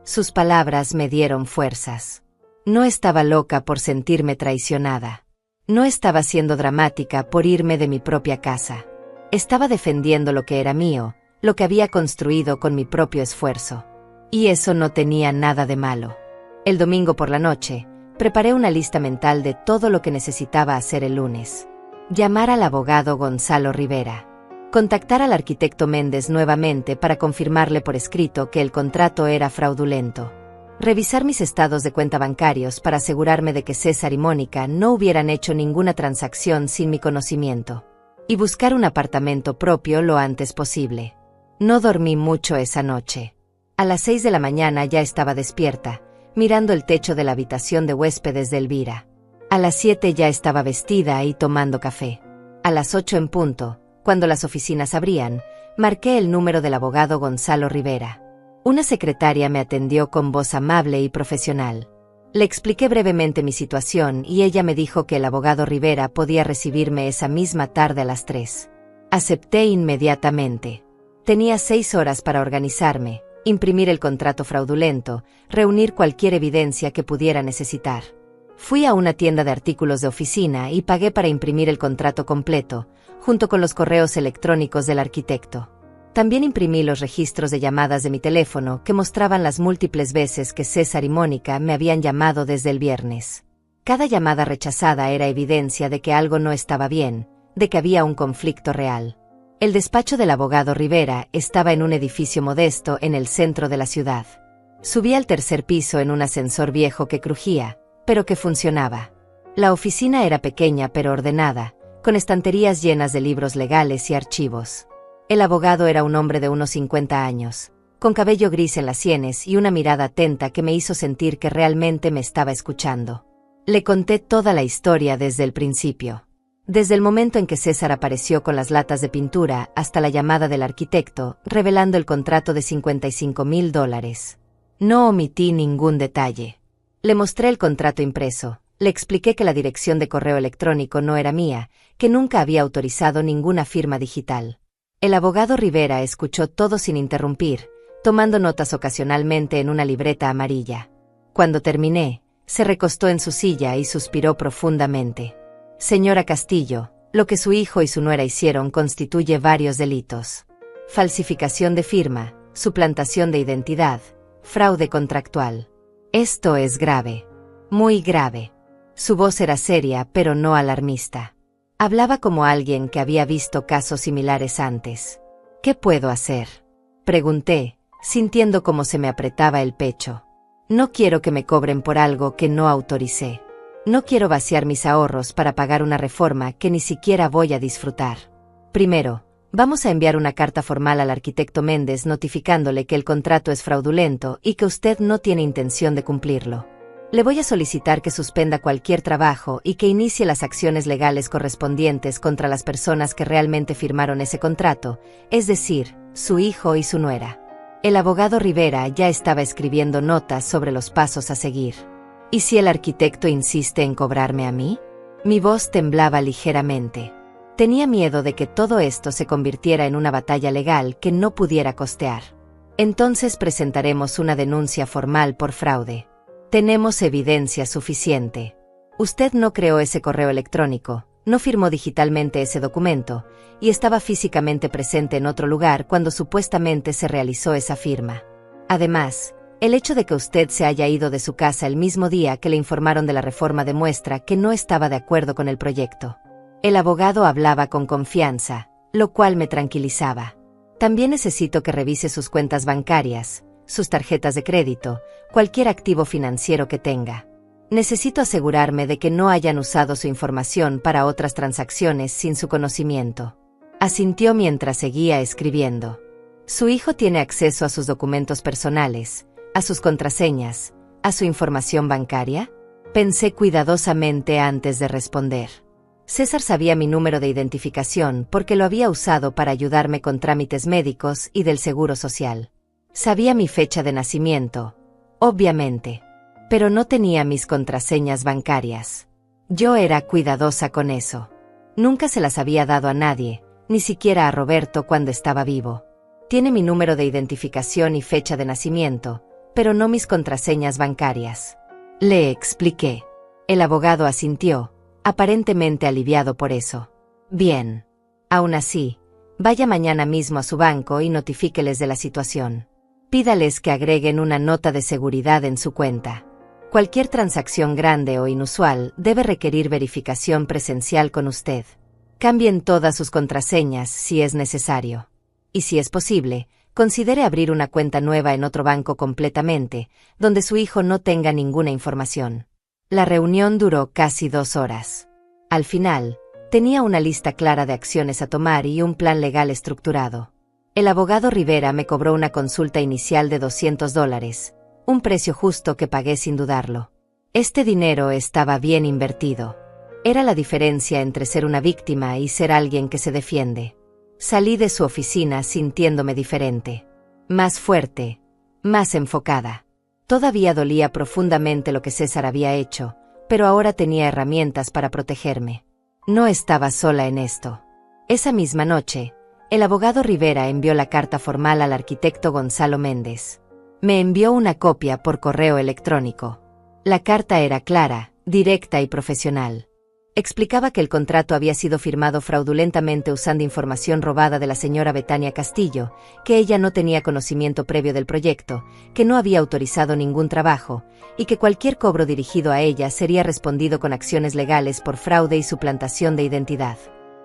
Sus palabras me dieron fuerzas. No estaba loca por sentirme traicionada. No estaba siendo dramática por irme de mi propia casa. Estaba defendiendo lo que era mío, lo que había construido con mi propio esfuerzo. Y eso no tenía nada de malo. El domingo por la noche, preparé una lista mental de todo lo que necesitaba hacer el lunes. Llamar al abogado Gonzalo Rivera. Contactar al arquitecto Méndez nuevamente para confirmarle por escrito que el contrato era fraudulento. Revisar mis estados de cuenta bancarios para asegurarme de que César y Mónica no hubieran hecho ninguna transacción sin mi conocimiento. Y buscar un apartamento propio lo antes posible. No dormí mucho esa noche. A las 6 de la mañana ya estaba despierta, mirando el techo de la habitación de huéspedes de Elvira. A las 7 ya estaba vestida y tomando café. A las 8 en punto, cuando las oficinas abrían, marqué el número del abogado Gonzalo Rivera. Una secretaria me atendió con voz amable y profesional. Le expliqué brevemente mi situación y ella me dijo que el abogado Rivera podía recibirme esa misma tarde a las 3. Acepté inmediatamente. Tenía 6 horas para organizarme, imprimir el contrato fraudulento, reunir cualquier evidencia que pudiera necesitar. Fui a una tienda de artículos de oficina y pagué para imprimir el contrato completo, junto con los correos electrónicos del arquitecto. También imprimí los registros de llamadas de mi teléfono que mostraban las múltiples veces que César y Mónica me habían llamado desde el viernes. Cada llamada rechazada era evidencia de que algo no estaba bien, de que había un conflicto real. El despacho del abogado Rivera estaba en un edificio modesto en el centro de la ciudad. Subí al 3er piso en un ascensor viejo que crujía, pero que funcionaba. La oficina era pequeña pero ordenada, con estanterías llenas de libros legales y archivos. El abogado era un hombre de unos 50 años, con cabello gris en las sienes y una mirada atenta que me hizo sentir que realmente me estaba escuchando. Le conté toda la historia desde el principio. Desde el momento en que César apareció con las latas de pintura hasta la llamada del arquitecto, revelando el contrato de $55,000. No omití ningún detalle. Le mostré el contrato impreso, le expliqué que la dirección de correo electrónico no era mía, que nunca había autorizado ninguna firma digital. El abogado Rivera escuchó todo sin interrumpir, tomando notas ocasionalmente en una libreta amarilla. Cuando terminé, se recostó en su silla y suspiró profundamente. Señora Castillo, lo que su hijo y su nuera hicieron constituye varios delitos. Falsificación de firma, suplantación de identidad, fraude contractual. Esto es grave. Muy grave. Su voz era seria pero no alarmista. Hablaba como alguien que había visto casos similares antes. ¿Qué puedo hacer?, pregunté, sintiendo cómo se me apretaba el pecho. No quiero que me cobren por algo que no autoricé. No quiero vaciar mis ahorros para pagar una reforma que ni siquiera voy a disfrutar. Primero, vamos a enviar una carta formal al arquitecto Méndez notificándole que el contrato es fraudulento y que usted no tiene intención de cumplirlo. Le voy a solicitar que suspenda cualquier trabajo y que inicie las acciones legales correspondientes contra las personas que realmente firmaron ese contrato, es decir, su hijo y su nuera. El abogado Rivera ya estaba escribiendo notas sobre los pasos a seguir. ¿Y si el arquitecto insiste en cobrarme a mí? Mi voz temblaba ligeramente. Tenía miedo de que todo esto se convirtiera en una batalla legal que no pudiera costear. Entonces presentaremos una denuncia formal por fraude. Tenemos evidencia suficiente. Usted no creó ese correo electrónico, no firmó digitalmente ese documento, y estaba físicamente presente en otro lugar cuando supuestamente se realizó esa firma. Además, el hecho de que usted se haya ido de su casa el mismo día que le informaron de la reforma demuestra que no estaba de acuerdo con el proyecto. El abogado hablaba con confianza, lo cual me tranquilizaba. También necesito que revise sus cuentas bancarias, sus tarjetas de crédito, cualquier activo financiero que tenga. Necesito asegurarme de que no hayan usado su información para otras transacciones sin su conocimiento. Asintió mientras seguía escribiendo. Su hijo tiene acceso a sus documentos personales, a sus contraseñas, a su información bancaria. Pensé cuidadosamente antes de responder. César sabía mi número de identificación porque lo había usado para ayudarme con trámites médicos y del seguro social. Sabía mi fecha de nacimiento, obviamente, pero no tenía mis contraseñas bancarias. Yo era cuidadosa con eso. Nunca se las había dado a nadie, ni siquiera a Roberto cuando estaba vivo. Tiene mi número de identificación y fecha de nacimiento, pero no mis contraseñas bancarias. Le expliqué. El abogado asintió, aparentemente aliviado por eso. Bien. Aún así, vaya mañana mismo a su banco y notifíqueles de la situación. Pídales que agreguen una nota de seguridad en su cuenta. Cualquier transacción grande o inusual debe requerir verificación presencial con usted. Cambien todas sus contraseñas si es necesario. Y si es posible, considere abrir una cuenta nueva en otro banco completamente, donde su hijo no tenga ninguna información. La reunión duró casi 2 horas. Al final, tenía una lista clara de acciones a tomar y un plan legal estructurado. El abogado Rivera me cobró una consulta inicial de $200, un precio justo que pagué sin dudarlo. Este dinero estaba bien invertido. Era la diferencia entre ser una víctima y ser alguien que se defiende. Salí de su oficina sintiéndome diferente. Más fuerte, más enfocada. Todavía dolía profundamente lo que César había hecho, pero ahora tenía herramientas para protegerme. No estaba sola en esto. Esa misma noche, el abogado Rivera envió la carta formal al arquitecto Gonzalo Méndez. Me envió una copia por correo electrónico. La carta era clara, directa y profesional. Explicaba que el contrato había sido firmado fraudulentamente usando información robada de la señora Betania Castillo, que ella no tenía conocimiento previo del proyecto, que no había autorizado ningún trabajo, y que cualquier cobro dirigido a ella sería respondido con acciones legales por fraude y suplantación de identidad.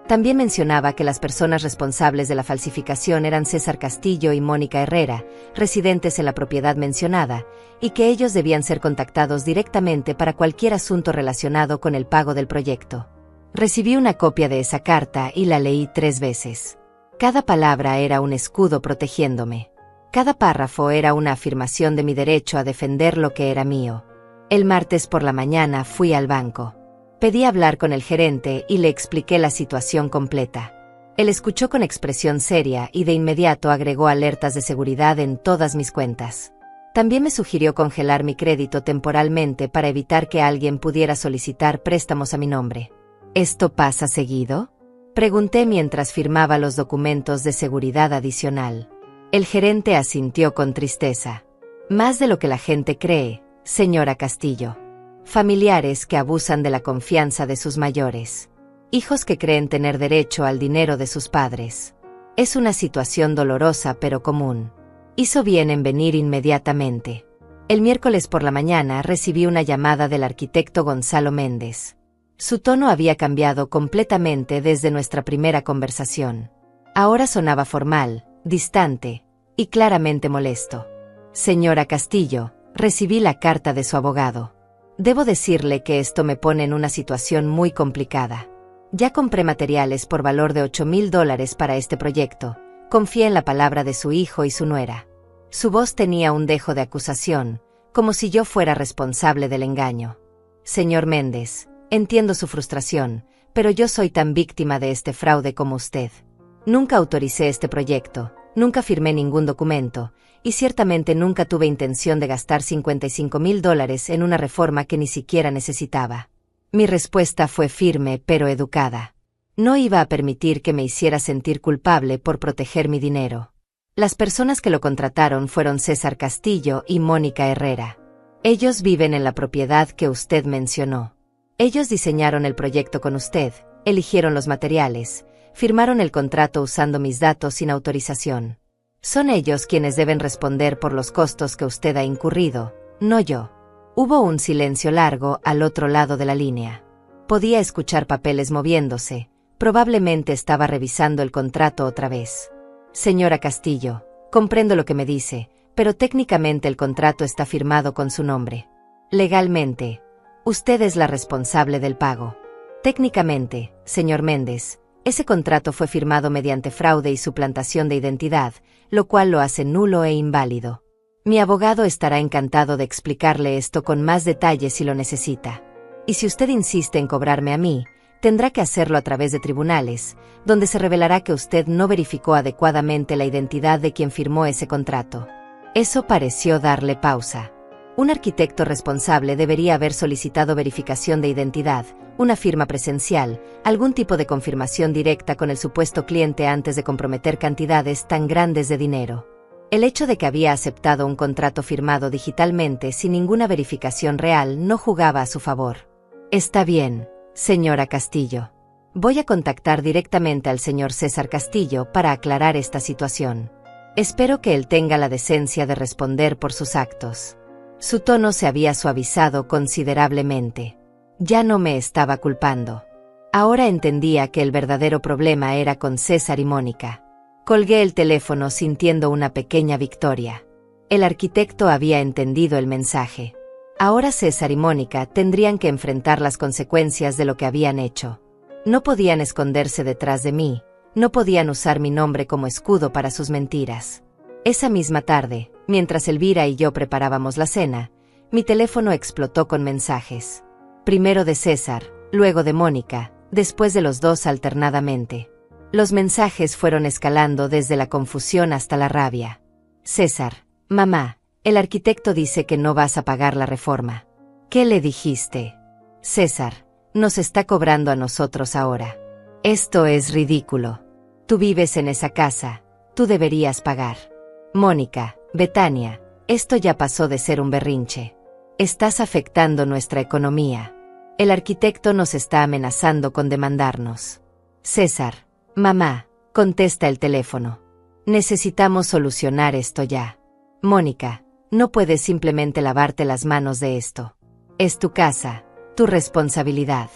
También mencionaba que las personas responsables de la falsificación eran César Castillo y Mónica Herrera, residentes en la propiedad mencionada, y que ellos debían ser contactados directamente para cualquier asunto relacionado con el pago del proyecto. Recibí una copia de esa carta y la leí 3 veces. Cada palabra era un escudo protegiéndome. Cada párrafo era una afirmación de mi derecho a defender lo que era mío. El martes por la mañana fui al banco. Pedí hablar con el gerente y le expliqué la situación completa. Él escuchó con expresión seria y de inmediato agregó alertas de seguridad en todas mis cuentas. También me sugirió congelar mi crédito temporalmente para evitar que alguien pudiera solicitar préstamos a mi nombre. ¿Esto pasa seguido?, pregunté mientras firmaba los documentos de seguridad adicional. El gerente asintió con tristeza. Más de lo que la gente cree, señora Castillo. Familiares que abusan de la confianza de sus mayores. Hijos que creen tener derecho al dinero de sus padres. Es una situación dolorosa pero común. Hizo bien en venir inmediatamente. El miércoles por la mañana recibí una llamada del arquitecto Gonzalo Méndez. Su tono había cambiado completamente desde nuestra primera conversación. Ahora sonaba formal, distante y claramente molesto. Señora Castillo, recibí la carta de su abogado. Debo decirle que esto me pone en una situación muy complicada. Ya compré materiales por valor de $8,000 para este proyecto. Confié en la palabra de su hijo y su nuera. Su voz tenía un dejo de acusación, como si yo fuera responsable del engaño. Señor Méndez, entiendo su frustración, pero yo soy tan víctima de este fraude como usted. Nunca autoricé este proyecto, nunca firmé ningún documento, y ciertamente nunca tuve intención de gastar $55,000 en una reforma que ni siquiera necesitaba. Mi respuesta fue firme pero educada. No iba a permitir que me hiciera sentir culpable por proteger mi dinero. Las personas que lo contrataron fueron César Castillo y Mónica Herrera. Ellos viven en la propiedad que usted mencionó. Ellos diseñaron el proyecto con usted, eligieron los materiales, firmaron el contrato usando mis datos sin autorización. Son ellos quienes deben responder por los costos que usted ha incurrido, no yo. Hubo un silencio largo al otro lado de la línea. Podía escuchar papeles moviéndose. Probablemente estaba revisando el contrato otra vez. Señora Castillo, comprendo lo que me dice, pero técnicamente el contrato está firmado con su nombre. Legalmente, usted es la responsable del pago. Técnicamente, señor Méndez, ese contrato fue firmado mediante fraude y suplantación de identidad, lo cual lo hace nulo e inválido. Mi abogado estará encantado de explicarle esto con más detalle si lo necesita. Y si usted insiste en cobrarme a mí, tendrá que hacerlo a través de tribunales, donde se revelará que usted no verificó adecuadamente la identidad de quien firmó ese contrato. Eso pareció darle pausa. Un arquitecto responsable debería haber solicitado verificación de identidad, una firma presencial, algún tipo de confirmación directa con el supuesto cliente antes de comprometer cantidades tan grandes de dinero. El hecho de que había aceptado un contrato firmado digitalmente sin ninguna verificación real no jugaba a su favor. Está bien, señora Castillo. Voy a contactar directamente al señor César Castillo para aclarar esta situación. Espero que él tenga la decencia de responder por sus actos. Su tono se había suavizado considerablemente. Ya no me estaba culpando. Ahora entendía que el verdadero problema era con César y Mónica. Colgué el teléfono sintiendo una pequeña victoria. El arquitecto había entendido el mensaje. Ahora César y Mónica tendrían que enfrentar las consecuencias de lo que habían hecho. No podían esconderse detrás de mí, no podían usar mi nombre como escudo para sus mentiras. Esa misma tarde, mientras Elvira y yo preparábamos la cena, mi teléfono explotó con mensajes. Primero de César, luego de Mónica, después de los dos alternadamente. Los mensajes fueron escalando desde la confusión hasta la rabia. César: mamá, El arquitecto dice que no vas a pagar la reforma. ¿Qué le dijiste? César, nos está cobrando a nosotros ahora. Esto es ridículo. Tú vives en esa casa, tú deberías pagar. Mónica, Betania, esto ya pasó de ser un berrinche. Estás afectando nuestra economía. El arquitecto nos está amenazando con demandarnos. César, mamá, contesta el teléfono. Necesitamos solucionar esto ya. Mónica, no puedes simplemente lavarte las manos de esto. Es tu casa, tu responsabilidad.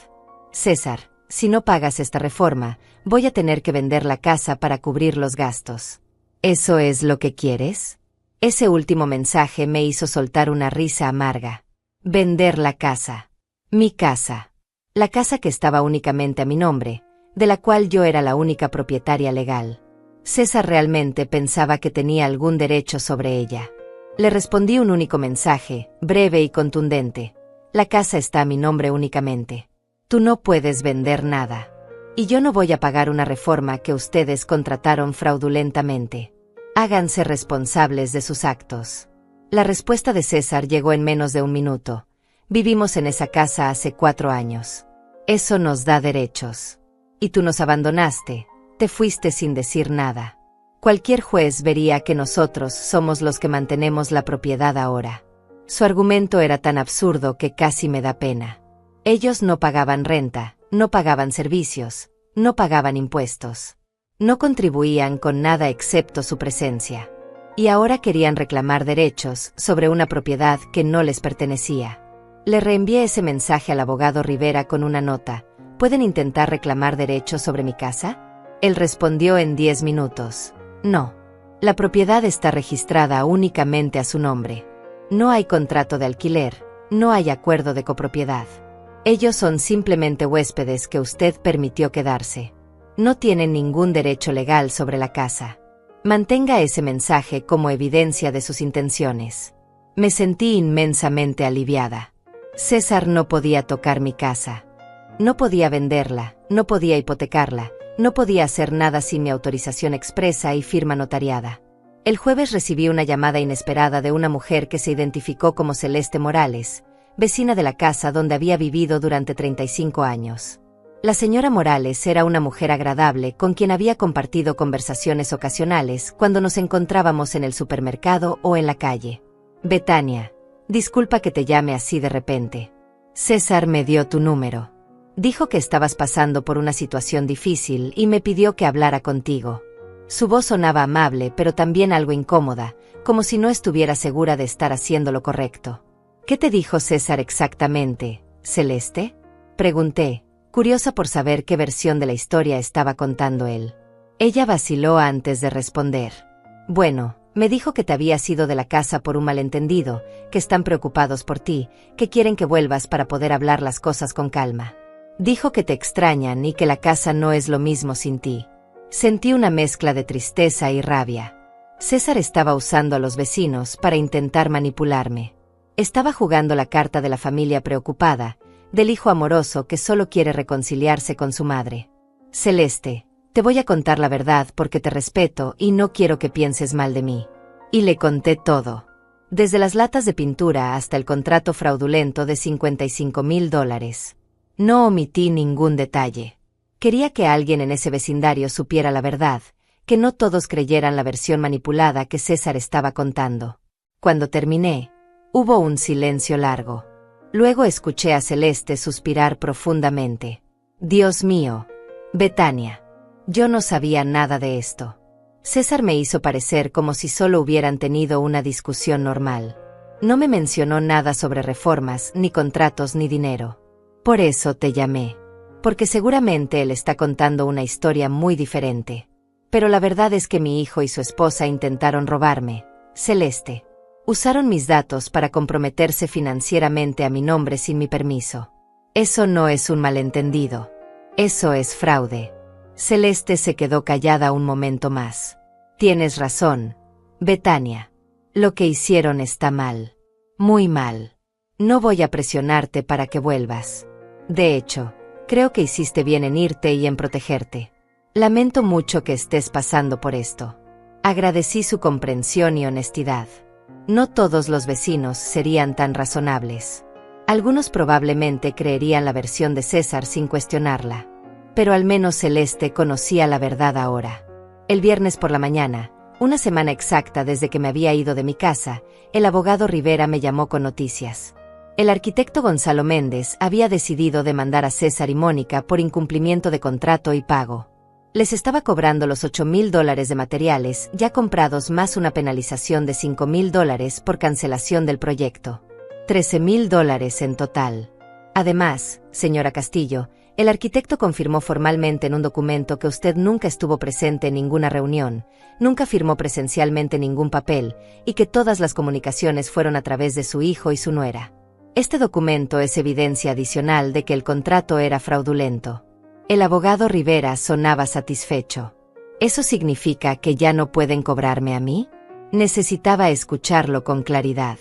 César, si no pagas esta reforma, voy a tener que vender la casa para cubrir los gastos. ¿Eso es lo que quieres? Ese último mensaje me hizo soltar una risa amarga. Vender la casa. Mi casa. La casa que estaba únicamente a mi nombre, de la cual yo era la única propietaria legal. César realmente pensaba que tenía algún derecho sobre ella. Le respondí un único mensaje, breve y contundente. La casa está a mi nombre únicamente. Tú no puedes vender nada. Y yo no voy a pagar una reforma que ustedes contrataron fraudulentamente. Háganse responsables de sus actos. La respuesta de César llegó en menos de un minuto. Vivimos en esa casa hace 4 años. Eso nos da derechos. Y tú nos abandonaste, te fuiste sin decir nada. Cualquier juez vería que nosotros somos los que mantenemos la propiedad ahora. Su argumento era tan absurdo que casi me da pena. Ellos no pagaban renta, no pagaban servicios, no pagaban impuestos. No contribuían con nada excepto su presencia. Y ahora querían reclamar derechos sobre una propiedad que no les pertenecía. Le reenvié ese mensaje al abogado Rivera con una nota. ¿Pueden intentar reclamar derechos sobre mi casa? Él respondió en 10 minutos. No. La propiedad está registrada únicamente a su nombre. No hay contrato de alquiler, no hay acuerdo de copropiedad. Ellos son simplemente huéspedes que usted permitió quedarse. No tienen ningún derecho legal sobre la casa. Mantenga ese mensaje como evidencia de sus intenciones. Me sentí inmensamente aliviada. César no podía tocar mi casa. No podía venderla, no podía hipotecarla, no podía hacer nada sin mi autorización expresa y firma notariada. El jueves recibí una llamada inesperada de una mujer que se identificó como Celeste Morales, vecina de la casa donde había vivido durante 35 años. La señora Morales era una mujer agradable con quien había compartido conversaciones ocasionales cuando nos encontrábamos en el supermercado o en la calle. Betania, disculpa que te llame así de repente. César me dio tu número. Dijo que estabas pasando por una situación difícil y me pidió que hablara contigo. Su voz sonaba amable pero también algo incómoda, como si no estuviera segura de estar haciendo lo correcto. ¿Qué te dijo César exactamente, Celeste? Pregunté, curiosa por saber qué versión de la historia estaba contando él. Ella vaciló antes de responder. Bueno, me dijo que te habías ido de la casa por un malentendido, que están preocupados por ti, que quieren que vuelvas para poder hablar las cosas con calma. Dijo que te extrañan y que la casa no es lo mismo sin ti. Sentí una mezcla de tristeza y rabia. César estaba usando a los vecinos para intentar manipularme. Estaba jugando la carta de la familia preocupada, del hijo amoroso que solo quiere reconciliarse con su madre. Celeste, te voy a contar la verdad porque te respeto y no quiero que pienses mal de mí. Y le conté todo. Desde las latas de pintura hasta el contrato fraudulento de $55,000. No omití ningún detalle. Quería que alguien en ese vecindario supiera la verdad, que no todos creyeran la versión manipulada que César estaba contando. Cuando terminé, hubo un silencio largo. Luego escuché a Celeste suspirar profundamente. Dios mío, Betania. Yo no sabía nada de esto. César me hizo parecer como si solo hubieran tenido una discusión normal. No me mencionó nada sobre reformas, ni contratos, ni dinero. Por eso te llamé. Porque seguramente él está contando una historia muy diferente. Pero la verdad es que mi hijo y su esposa intentaron robarme, Celeste. Usaron mis datos para comprometerse financieramente a mi nombre sin mi permiso. Eso no es un malentendido. Eso es fraude. Celeste se quedó callada un momento más. Tienes razón, Betania. Lo que hicieron está mal. Muy mal. No voy a presionarte para que vuelvas. De hecho, creo que hiciste bien en irte y en protegerte. Lamento mucho que estés pasando por esto. Agradecí su comprensión y honestidad. No todos los vecinos serían tan razonables. Algunos probablemente creerían la versión de César sin cuestionarla. Pero al menos Celeste conocía la verdad ahora. El viernes por la mañana, una semana exacta desde que me había ido de mi casa, el abogado Rivera me llamó con noticias. El arquitecto Gonzalo Méndez había decidido demandar a César y Mónica por incumplimiento de contrato y pago. Les estaba cobrando los $8,000 de materiales ya comprados más una penalización de $5,000 por cancelación del proyecto. $13,000 en total. Además, señora Castillo, el arquitecto confirmó formalmente en un documento que usted nunca estuvo presente en ninguna reunión, nunca firmó presencialmente ningún papel, y que todas las comunicaciones fueron a través de su hijo y su nuera. Este documento es evidencia adicional de que el contrato era fraudulento. El abogado Rivera sonaba satisfecho. ¿Eso significa que ya no pueden cobrarme a mí? Necesitaba escucharlo con claridad.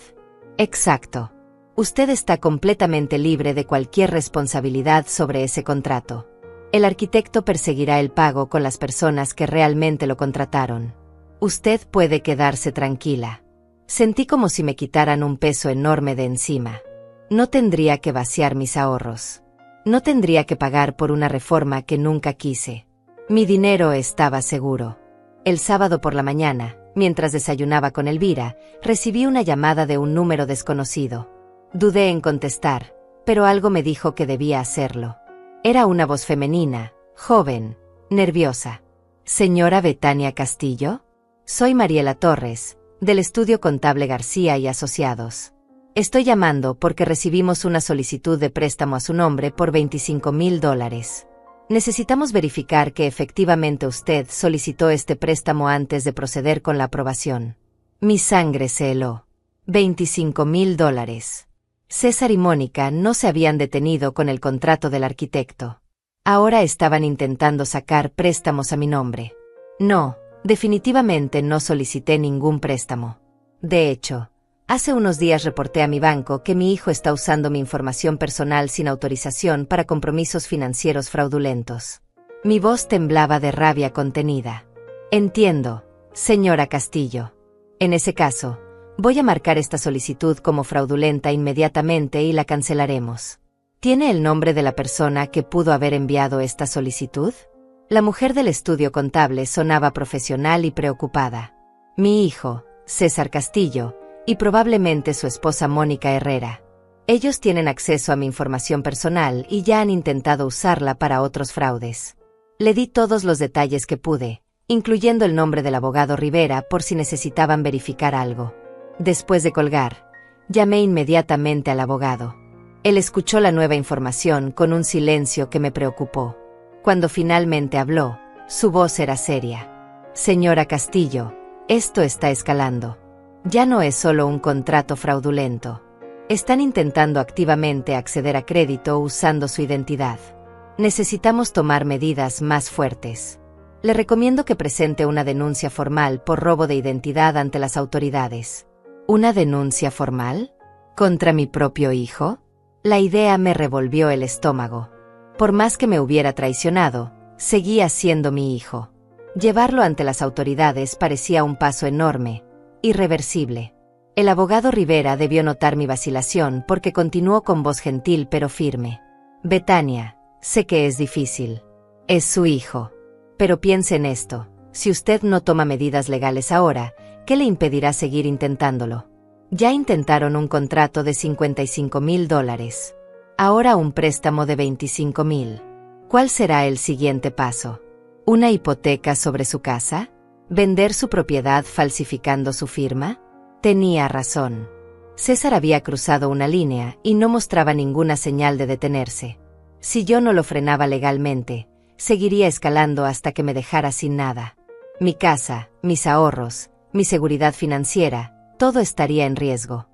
Exacto. Usted está completamente libre de cualquier responsabilidad sobre ese contrato. El arquitecto perseguirá el pago con las personas que realmente lo contrataron. Usted puede quedarse tranquila. Sentí como si me quitaran un peso enorme de encima. No tendría que vaciar mis ahorros. No tendría que pagar por una reforma que nunca quise. Mi dinero estaba seguro. El sábado por la mañana, mientras desayunaba con Elvira, recibí una llamada de un número desconocido. Dudé en contestar, pero algo me dijo que debía hacerlo. Era una voz femenina, joven, nerviosa. ¿Señora Betania Castillo? Soy Mariela Torres, del estudio contable García y Asociados. Estoy llamando porque recibimos una solicitud de préstamo a su nombre por $25,000. Necesitamos verificar que efectivamente usted solicitó este préstamo antes de proceder con la aprobación. Mi sangre se heló. $25,000. César y Mónica no se habían detenido con el contrato del arquitecto. Ahora estaban intentando sacar préstamos a mi nombre. No, definitivamente no solicité ningún préstamo. De hecho, hace unos días reporté a mi banco que mi hijo está usando mi información personal sin autorización para compromisos financieros fraudulentos. Mi voz temblaba de rabia contenida. Entiendo, señora Castillo. En ese caso, voy a marcar esta solicitud como fraudulenta inmediatamente y la cancelaremos. ¿Tiene el nombre de la persona que pudo haber enviado esta solicitud? La mujer del estudio contable sonaba profesional y preocupada. Mi hijo, César Castillo, y probablemente su esposa Mónica Herrera. Ellos tienen acceso a mi información personal y ya han intentado usarla para otros fraudes. Le di todos los detalles que pude, incluyendo el nombre del abogado Rivera por si necesitaban verificar algo. Después de colgar, llamé inmediatamente al abogado. Él escuchó la nueva información con un silencio que me preocupó. Cuando finalmente habló, su voz era seria. Señora Castillo, esto está escalando. Ya no es solo un contrato fraudulento. Están intentando activamente acceder a crédito usando su identidad. Necesitamos tomar medidas más fuertes. Le recomiendo que presente una denuncia formal por robo de identidad ante las autoridades. ¿Una denuncia formal? ¿Contra mi propio hijo? La idea me revolvió el estómago. Por más que me hubiera traicionado, seguía siendo mi hijo. Llevarlo ante las autoridades parecía un paso enorme, irreversible. El abogado Rivera debió notar mi vacilación porque continuó con voz gentil pero firme. Betania, sé que es difícil. Es su hijo. Pero piense en esto, si usted no toma medidas legales ahora, ¿qué le impedirá seguir intentándolo? Ya intentaron un contrato de $55,000. Ahora un préstamo de $25,000. ¿Cuál será el siguiente paso? ¿Una hipoteca sobre su casa? ¿Vender su propiedad falsificando su firma? Tenía razón. César había cruzado una línea y no mostraba ninguna señal de detenerse. Si yo no lo frenaba legalmente, seguiría escalando hasta que me dejara sin nada. Mi casa, mis ahorros, mi seguridad financiera, todo estaría en riesgo.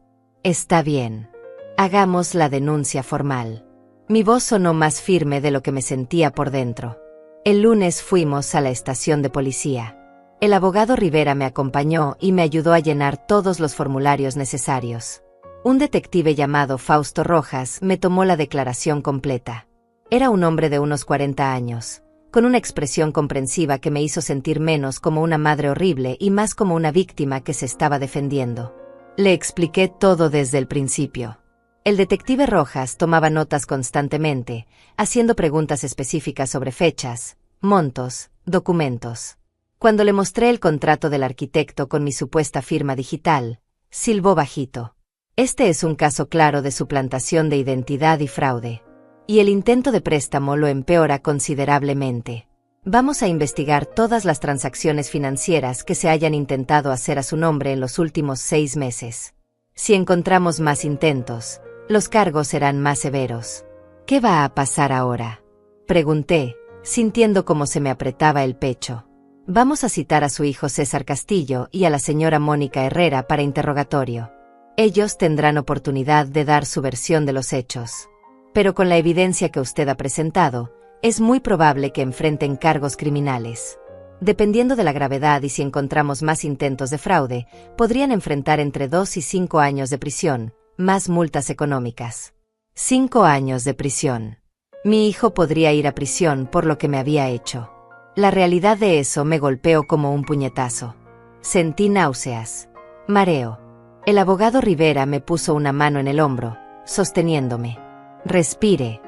Está bien. Hagamos la denuncia formal. Mi voz sonó más firme de lo que me sentía por dentro. El lunes fuimos a la estación de policía. El abogado Rivera me acompañó y me ayudó a llenar todos los formularios necesarios. Un detective llamado Fausto Rojas me tomó la declaración completa. Era un hombre de unos 40 años, con una expresión comprensiva que me hizo sentir menos como una madre horrible y más como una víctima que se estaba defendiendo. Le expliqué todo desde el principio. El detective Rojas tomaba notas constantemente, haciendo preguntas específicas sobre fechas, montos, documentos. Cuando le mostré el contrato del arquitecto con mi supuesta firma digital, silbó bajito. Este es un caso claro de suplantación de identidad y fraude. Y el intento de préstamo lo empeora considerablemente. Vamos a investigar todas las transacciones financieras que se hayan intentado hacer a su nombre en los últimos 6 meses. Si encontramos más intentos, los cargos serán más severos. ¿Qué va a pasar ahora?, pregunté, sintiendo cómo se me apretaba el pecho. Vamos a citar a su hijo César Castillo y a la señora Mónica Herrera para interrogatorio. Ellos tendrán oportunidad de dar su versión de los hechos. Pero con la evidencia que usted ha presentado, es muy probable que enfrenten cargos criminales. Dependiendo de la gravedad y si encontramos más intentos de fraude, podrían enfrentar entre 2 y 5 años de prisión, más multas económicas. 5 años de prisión. Mi hijo podría ir a prisión por lo que me había hecho. La realidad de eso me golpeó como un puñetazo. Sentí náuseas, mareo. El abogado Rivera me puso una mano en el hombro, sosteniéndome. Respire.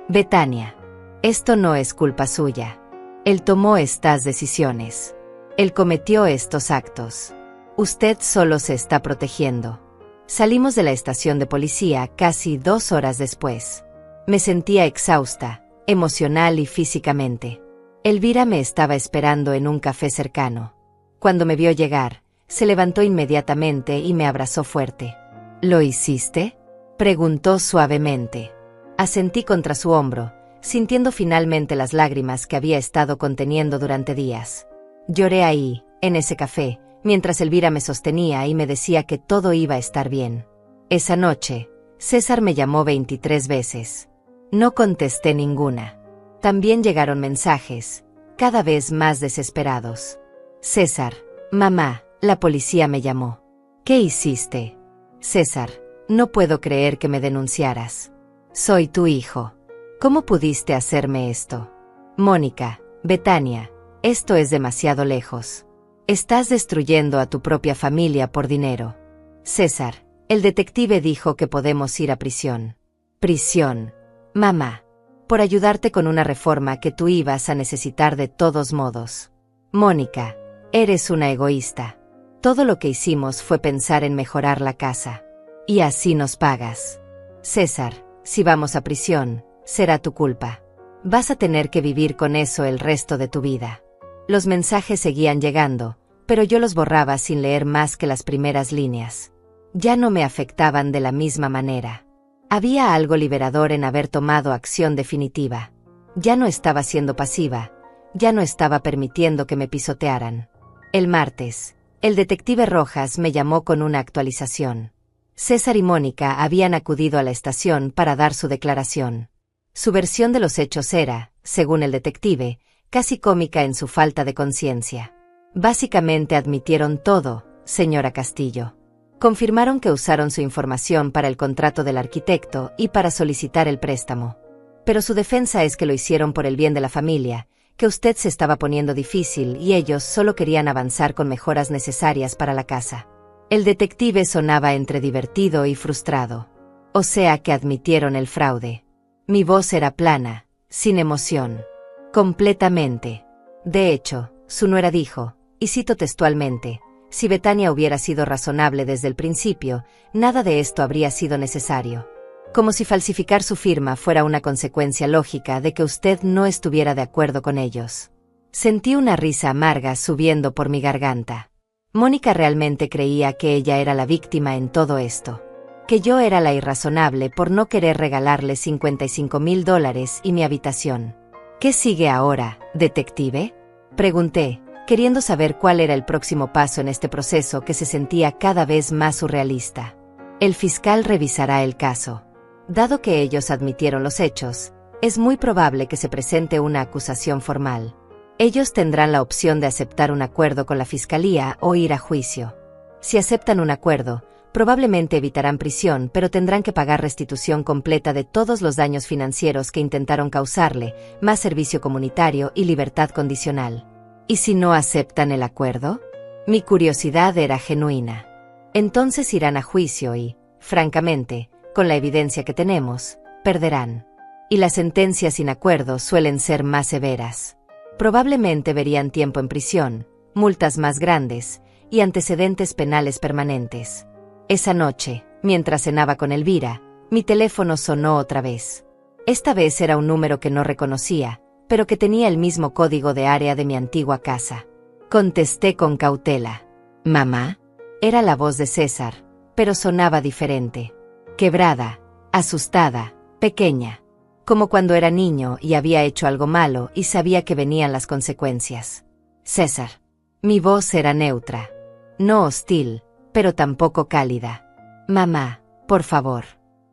Betania. Esto no es culpa suya. Él tomó estas decisiones. Él cometió estos actos. Usted solo se está protegiendo. Salimos de la estación de policía casi 2 horas después. Me sentía exhausta, emocional y físicamente. Elvira me estaba esperando en un café cercano. Cuando me vio llegar, se levantó inmediatamente y me abrazó fuerte. ¿Lo hiciste?, preguntó suavemente. Asentí contra su hombro, sintiendo finalmente las lágrimas que había estado conteniendo durante días. Lloré ahí, en ese café, mientras Elvira me sostenía y me decía que todo iba a estar bien. Esa noche, César me llamó 23 veces. No contesté ninguna. También llegaron mensajes, cada vez más desesperados. César, mamá, la policía me llamó. ¿Qué hiciste? César, no puedo creer que me denunciaras. Soy tu hijo. ¿Cómo pudiste hacerme esto? Mónica, Betania, esto es demasiado lejos. Estás destruyendo a tu propia familia por dinero. César, el detective dijo que podemos ir a prisión. Prisión. Mamá. Por ayudarte con una reforma que tú ibas a necesitar de todos modos. Mónica, eres una egoísta. Todo lo que hicimos fue pensar en mejorar la casa. Y así nos pagas. César, si vamos a prisión, será tu culpa. Vas a tener que vivir con eso el resto de tu vida. Los mensajes seguían llegando, pero yo los borraba sin leer más que las primeras líneas. Ya no me afectaban de la misma manera. Había algo liberador en haber tomado acción definitiva. Ya no estaba siendo pasiva, ya no estaba permitiendo que me pisotearan. El martes, el detective Rojas me llamó con una actualización. César y Mónica habían acudido a la estación para dar su declaración. Su versión de los hechos era, según el detective, casi cómica en su falta de conciencia. Básicamente admitieron todo, señora Castillo. Confirmaron que usaron su información para el contrato del arquitecto y para solicitar el préstamo. Pero su defensa es que lo hicieron por el bien de la familia, que usted se estaba poniendo difícil y ellos solo querían avanzar con mejoras necesarias para la casa. El detective sonaba entre divertido y frustrado. O sea que admitieron el fraude. Mi voz era plana, sin emoción. Completamente. De hecho, su nuera dijo, y cito textualmente, si Betania hubiera sido razonable desde el principio, nada de esto habría sido necesario. Como si falsificar su firma fuera una consecuencia lógica de que usted no estuviera de acuerdo con ellos. Sentí una risa amarga subiendo por mi garganta. Mónica realmente creía que ella era la víctima en todo esto. Que yo era la irrazonable por no querer regalarle $55,000 y mi habitación. ¿Qué sigue ahora, detective?, pregunté, queriendo saber cuál era el próximo paso en este proceso que se sentía cada vez más surrealista. El fiscal revisará el caso. Dado que ellos admitieron los hechos, es muy probable que se presente una acusación formal. Ellos tendrán la opción de aceptar un acuerdo con la fiscalía o ir a juicio. Si aceptan un acuerdo, probablemente evitarán prisión, pero tendrán que pagar restitución completa de todos los daños financieros que intentaron causarle, más servicio comunitario y libertad condicional. ¿Y si no aceptan el acuerdo? Mi curiosidad era genuina. Entonces irán a juicio y, francamente, con la evidencia que tenemos, perderán. Y las sentencias sin acuerdo suelen ser más severas. Probablemente verían tiempo en prisión, multas más grandes y antecedentes penales permanentes. Esa noche, mientras cenaba con Elvira, mi teléfono sonó otra vez. Esta vez era un número que no reconocía, pero que tenía el mismo código de área de mi antigua casa. Contesté con cautela. ¿Mamá? Era la voz de César, pero sonaba diferente. Quebrada, asustada, pequeña. Como cuando era niño y había hecho algo malo y sabía que venían las consecuencias. César. Mi voz era neutra. No hostil, pero tampoco cálida. Mamá, por favor.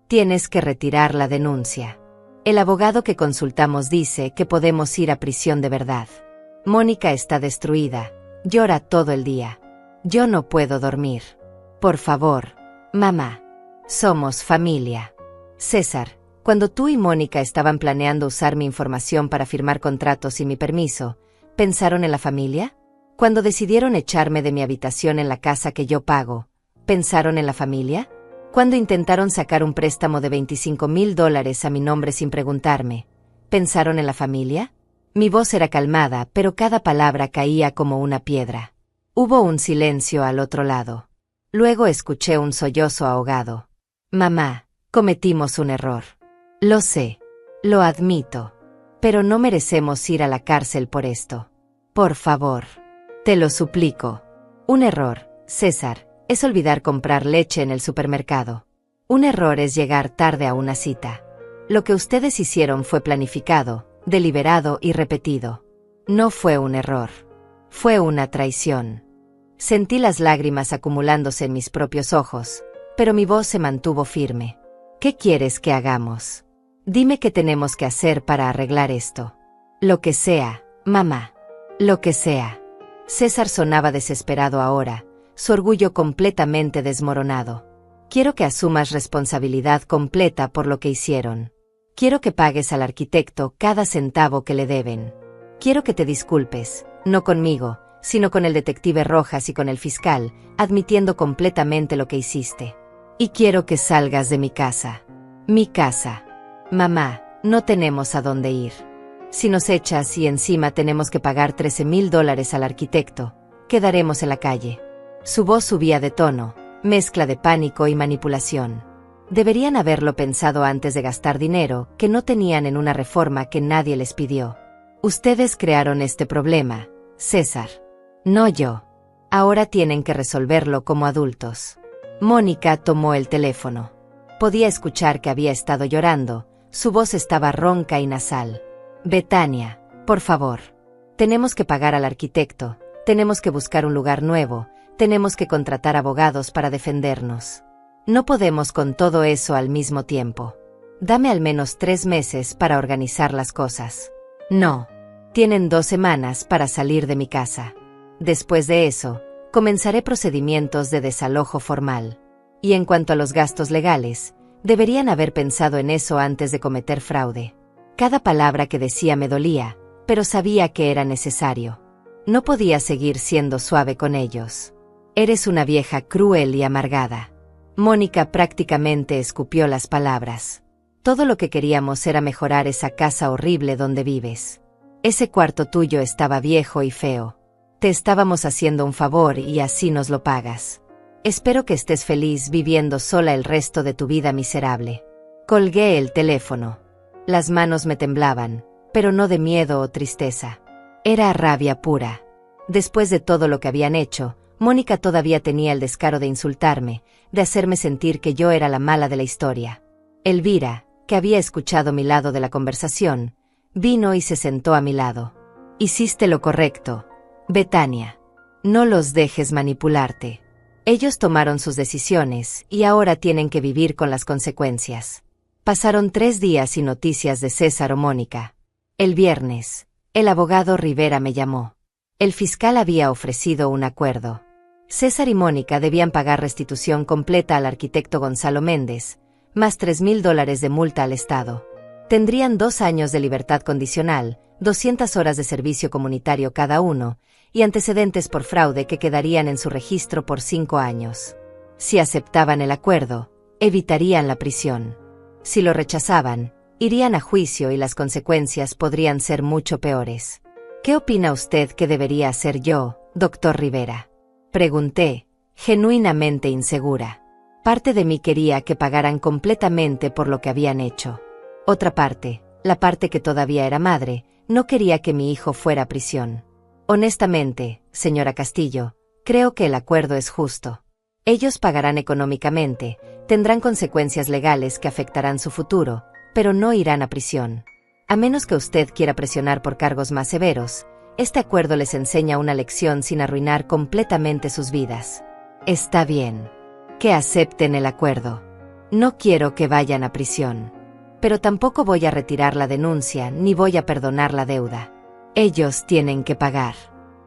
Tienes que retirar la denuncia. El abogado que consultamos dice que podemos ir a prisión de verdad. Mónica está destruida. Llora todo el día. Yo no puedo dormir. Por favor, mamá. Somos familia. César, cuando tú y Mónica estaban planeando usar mi información para firmar contratos y mi permiso, ¿pensaron en la familia? Cuando decidieron echarme de mi habitación en la casa que yo pago, ¿pensaron en la familia? Cuando intentaron sacar un préstamo de $25,000 a mi nombre sin preguntarme, ¿pensaron en la familia? Mi voz era calmada, pero cada palabra caía como una piedra. Hubo un silencio al otro lado. Luego escuché un sollozo ahogado. Mamá, cometimos un error. Lo sé. Lo admito. Pero no merecemos ir a la cárcel por esto. Por favor. Te lo suplico. Un error, César, es olvidar comprar leche en el supermercado. Un error es llegar tarde a una cita. Lo que ustedes hicieron fue planificado, deliberado y repetido. No fue un error. Fue una traición. Sentí las lágrimas acumulándose en mis propios ojos, pero mi voz se mantuvo firme. ¿Qué quieres que hagamos? Dime qué tenemos que hacer para arreglar esto. Lo que sea, mamá. Lo que sea. César sonaba desesperado ahora, su orgullo completamente desmoronado. Quiero que asumas responsabilidad completa por lo que hicieron. Quiero que pagues al arquitecto cada centavo que le deben. Quiero que te disculpes, no conmigo, sino con el detective Rojas y con el fiscal, admitiendo completamente lo que hiciste. Y quiero que salgas de mi casa. Mi casa. Mamá, no tenemos a dónde ir. Si nos echas y encima tenemos que pagar $13,000 al arquitecto, quedaremos en la calle. Su voz subía de tono, mezcla de pánico y manipulación. Deberían haberlo pensado antes de gastar dinero que no tenían en una reforma que nadie les pidió. Ustedes crearon este problema, César. No yo. Ahora tienen que resolverlo como adultos. Mónica tomó el teléfono. Podía escuchar que había estado llorando, su voz estaba ronca y nasal. Betania, por favor. Tenemos que pagar al arquitecto, tenemos que buscar un lugar nuevo, tenemos que contratar abogados para defendernos. No podemos con todo eso al mismo tiempo. Dame al menos 3 meses para organizar las cosas. No. Tienen 2 semanas para salir de mi casa. Después de eso, comenzaré procedimientos de desalojo formal. Y en cuanto a los gastos legales, deberían haber pensado en eso antes de cometer fraude. Cada palabra que decía me dolía, pero sabía que era necesario. No podía seguir siendo suave con ellos. Eres una vieja cruel y amargada. Mónica prácticamente escupió las palabras. Todo lo que queríamos era mejorar esa casa horrible donde vives. Ese cuarto tuyo estaba viejo y feo. Te estábamos haciendo un favor y así nos lo pagas. Espero que estés feliz viviendo sola el resto de tu vida miserable. Colgué el teléfono. Las manos me temblaban, pero no de miedo o tristeza. Era rabia pura. Después de todo lo que habían hecho, Mónica todavía tenía el descaro de insultarme, de hacerme sentir que yo era la mala de la historia. Elvira, que había escuchado mi lado de la conversación, vino y se sentó a mi lado. Hiciste lo correcto, Betania. No los dejes manipularte. Ellos tomaron sus decisiones y ahora tienen que vivir con las consecuencias. Pasaron 3 días sin noticias de César o Mónica. El viernes, el abogado Rivera me llamó. El fiscal había ofrecido un acuerdo. César y Mónica debían pagar restitución completa al arquitecto Gonzalo Méndez, más $3,000 de multa al Estado. Tendrían 2 años de libertad condicional, 200 horas de servicio comunitario cada uno, y antecedentes por fraude que quedarían en su registro por 5 años. Si aceptaban el acuerdo, evitarían la prisión. Si lo rechazaban, irían a juicio y las consecuencias podrían ser mucho peores. ¿Qué opina usted que debería hacer yo, doctor Rivera? Pregunté, genuinamente insegura. Parte de mí quería que pagaran completamente por lo que habían hecho. Otra parte, la parte que todavía era madre, no quería que mi hijo fuera a prisión. Honestamente, señora Castillo, creo que el acuerdo es justo. Ellos pagarán económicamente, tendrán consecuencias legales que afectarán su futuro, pero no irán a prisión. A menos que usted quiera presionar por cargos más severos, este acuerdo les enseña una lección sin arruinar completamente sus vidas. Está bien. Que acepten el acuerdo. No quiero que vayan a prisión. Pero tampoco voy a retirar la denuncia ni voy a perdonar la deuda. Ellos tienen que pagar.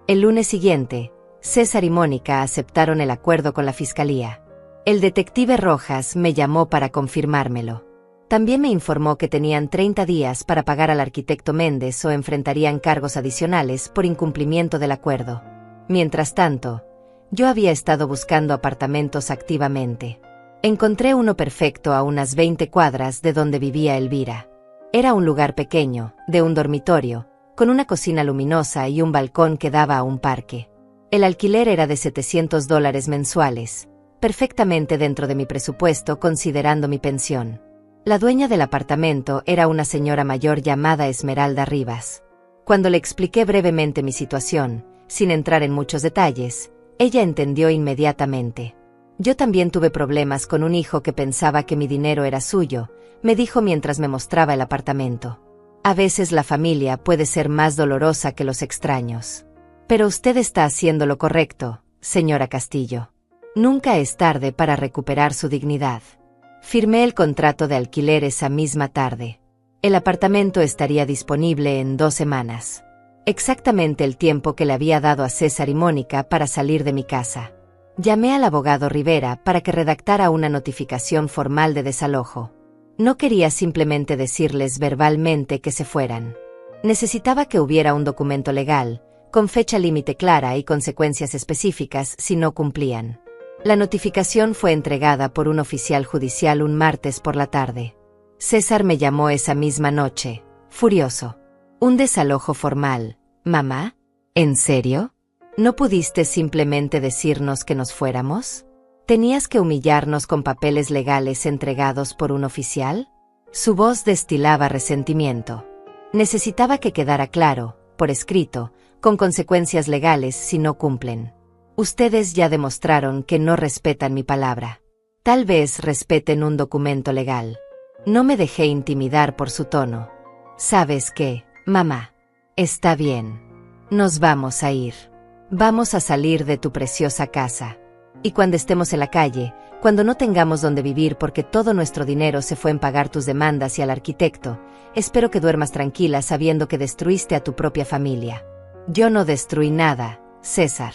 El lunes siguiente, César y Mónica aceptaron el acuerdo con la fiscalía. El detective Rojas me llamó para confirmármelo. También me informó que tenían 30 días para pagar al arquitecto Méndez o enfrentarían cargos adicionales por incumplimiento del acuerdo. Mientras tanto, yo había estado buscando apartamentos activamente. Encontré uno perfecto a unas 20 cuadras de donde vivía Elvira. Era un lugar pequeño, de un dormitorio, con una cocina luminosa y un balcón que daba a un parque. El alquiler era de $700 mensuales, perfectamente dentro de mi presupuesto considerando mi pensión. La dueña del apartamento era una señora mayor llamada Esmeralda Rivas. Cuando le expliqué brevemente mi situación, sin entrar en muchos detalles, ella entendió inmediatamente. Yo también tuve problemas con un hijo que pensaba que mi dinero era suyo, me dijo mientras me mostraba el apartamento. A veces la familia puede ser más dolorosa que los extraños. Pero usted está haciendo lo correcto, señora Castillo. Nunca es tarde para recuperar su dignidad. Firmé el contrato de alquiler esa misma tarde. El apartamento estaría disponible en 2 semanas. Exactamente el tiempo que le había dado a César y Mónica para salir de mi casa. Llamé al abogado Rivera para que redactara una notificación formal de desalojo. No quería simplemente decirles verbalmente que se fueran. Necesitaba que hubiera un documento legal, con fecha límite clara y consecuencias específicas si no cumplían. La notificación fue entregada por un oficial judicial un martes por la tarde. César me llamó esa misma noche, furioso. ¿Un desalojo formal, mamá? ¿En serio? ¿No pudiste simplemente decirnos que nos fuéramos? ¿Tenías que humillarnos con papeles legales entregados por un oficial? Su voz destilaba resentimiento. Necesitaba que quedara claro, por escrito, con consecuencias legales si no cumplen. Ustedes ya demostraron que no respetan mi palabra. Tal vez respeten un documento legal. No me dejé intimidar por su tono. ¿Sabes qué, mamá? Está bien. Nos vamos a ir. Vamos a salir de tu preciosa casa. Y cuando estemos en la calle, cuando no tengamos donde vivir porque todo nuestro dinero se fue en pagar tus demandas y al arquitecto, espero que duermas tranquila sabiendo que destruiste a tu propia familia. Yo no destruí nada, César.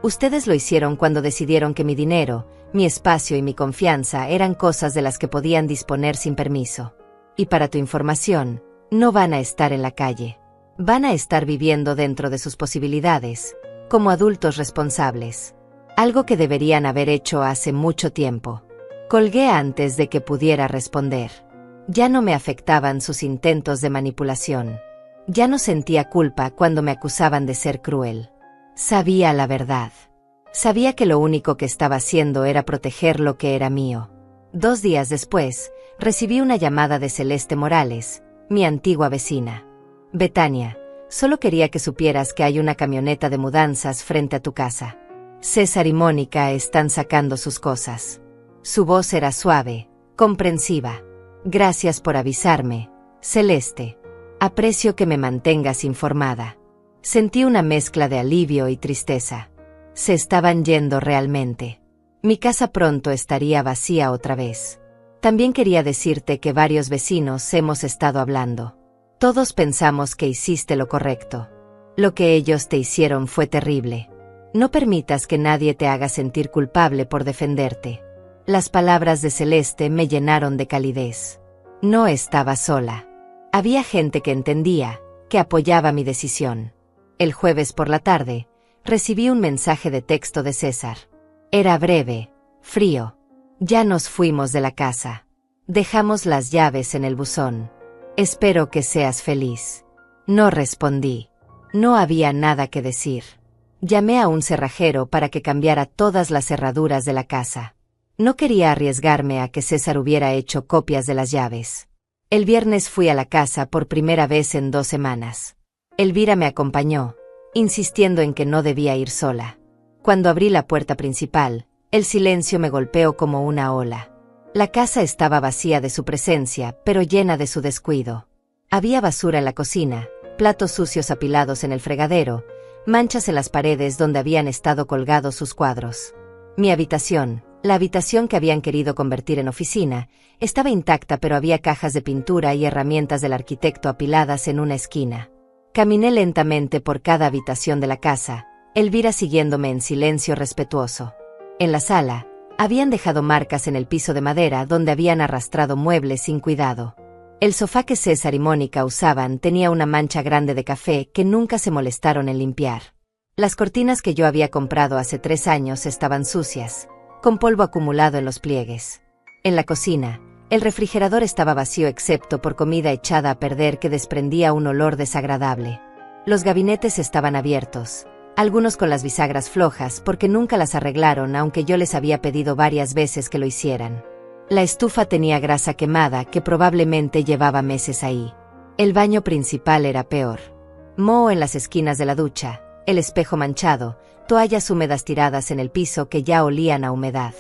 Ustedes lo hicieron cuando decidieron que mi dinero, mi espacio y mi confianza eran cosas de las que podían disponer sin permiso. Y para tu información, no van a estar en la calle. Van a estar viviendo dentro de sus posibilidades, como adultos responsables. Algo que deberían haber hecho hace mucho tiempo. Colgué antes de que pudiera responder. Ya no me afectaban sus intentos de manipulación. Ya no sentía culpa cuando me acusaban de ser cruel. Sabía la verdad. Sabía que lo único que estaba haciendo era proteger lo que era mío. 2 días después, recibí una llamada de Celeste Morales, mi antigua vecina. Betania, solo quería que supieras que hay una camioneta de mudanzas frente a tu casa. César y Mónica están sacando sus cosas. Su voz era suave, comprensiva. Gracias por avisarme, Celeste. Aprecio que me mantengas informada. Sentí una mezcla de alivio y tristeza. Se estaban yendo realmente. Mi casa pronto estaría vacía otra vez. También quería decirte que varios vecinos hemos estado hablando. Todos pensamos que hiciste lo correcto. Lo que ellos te hicieron fue terrible. No permitas que nadie te haga sentir culpable por defenderte. Las palabras de Celeste me llenaron de calidez. No estaba sola. Había gente que entendía, que apoyaba mi decisión. El jueves por la tarde, recibí un mensaje de texto de César. Era breve, Frío. Ya nos fuimos de la casa. Dejamos las llaves en el buzón. Espero que seas feliz. No respondí. No había nada que decir. Llamé a un cerrajero para que cambiara todas las cerraduras de la casa. No quería arriesgarme a que César hubiera hecho copias de las llaves. El viernes fui a la casa por primera vez en 2 semanas. Elvira me acompañó, insistiendo en que no debía ir sola. Cuando abrí la puerta principal, el silencio me golpeó como una ola. La casa estaba vacía de su presencia, pero llena de su descuido. Había basura en la cocina, platos sucios apilados en el fregadero, manchas en las paredes donde habían estado colgados sus cuadros. Mi habitación, la habitación que habían querido convertir en oficina, estaba intacta, pero había cajas de pintura y herramientas del arquitecto apiladas en una esquina. Caminé lentamente por cada habitación de la casa, Elvira siguiéndome en silencio respetuoso. En la sala, habían dejado marcas en el piso de madera donde habían arrastrado muebles sin cuidado. El sofá que César y Mónica usaban tenía una mancha grande de café que nunca se molestaron en limpiar. Las cortinas que yo había comprado hace 3 años estaban sucias, con polvo acumulado en los pliegues. En la cocina, el refrigerador estaba vacío excepto por comida echada a perder que desprendía un olor desagradable. Los gabinetes estaban abiertos, algunos con las bisagras flojas porque nunca las arreglaron, aunque yo les había pedido varias veces que lo hicieran. La estufa tenía grasa quemada que probablemente llevaba meses ahí. El baño principal era peor. Moho en las esquinas de la ducha, el espejo manchado, toallas húmedas tiradas en el piso que ya olían a humedad.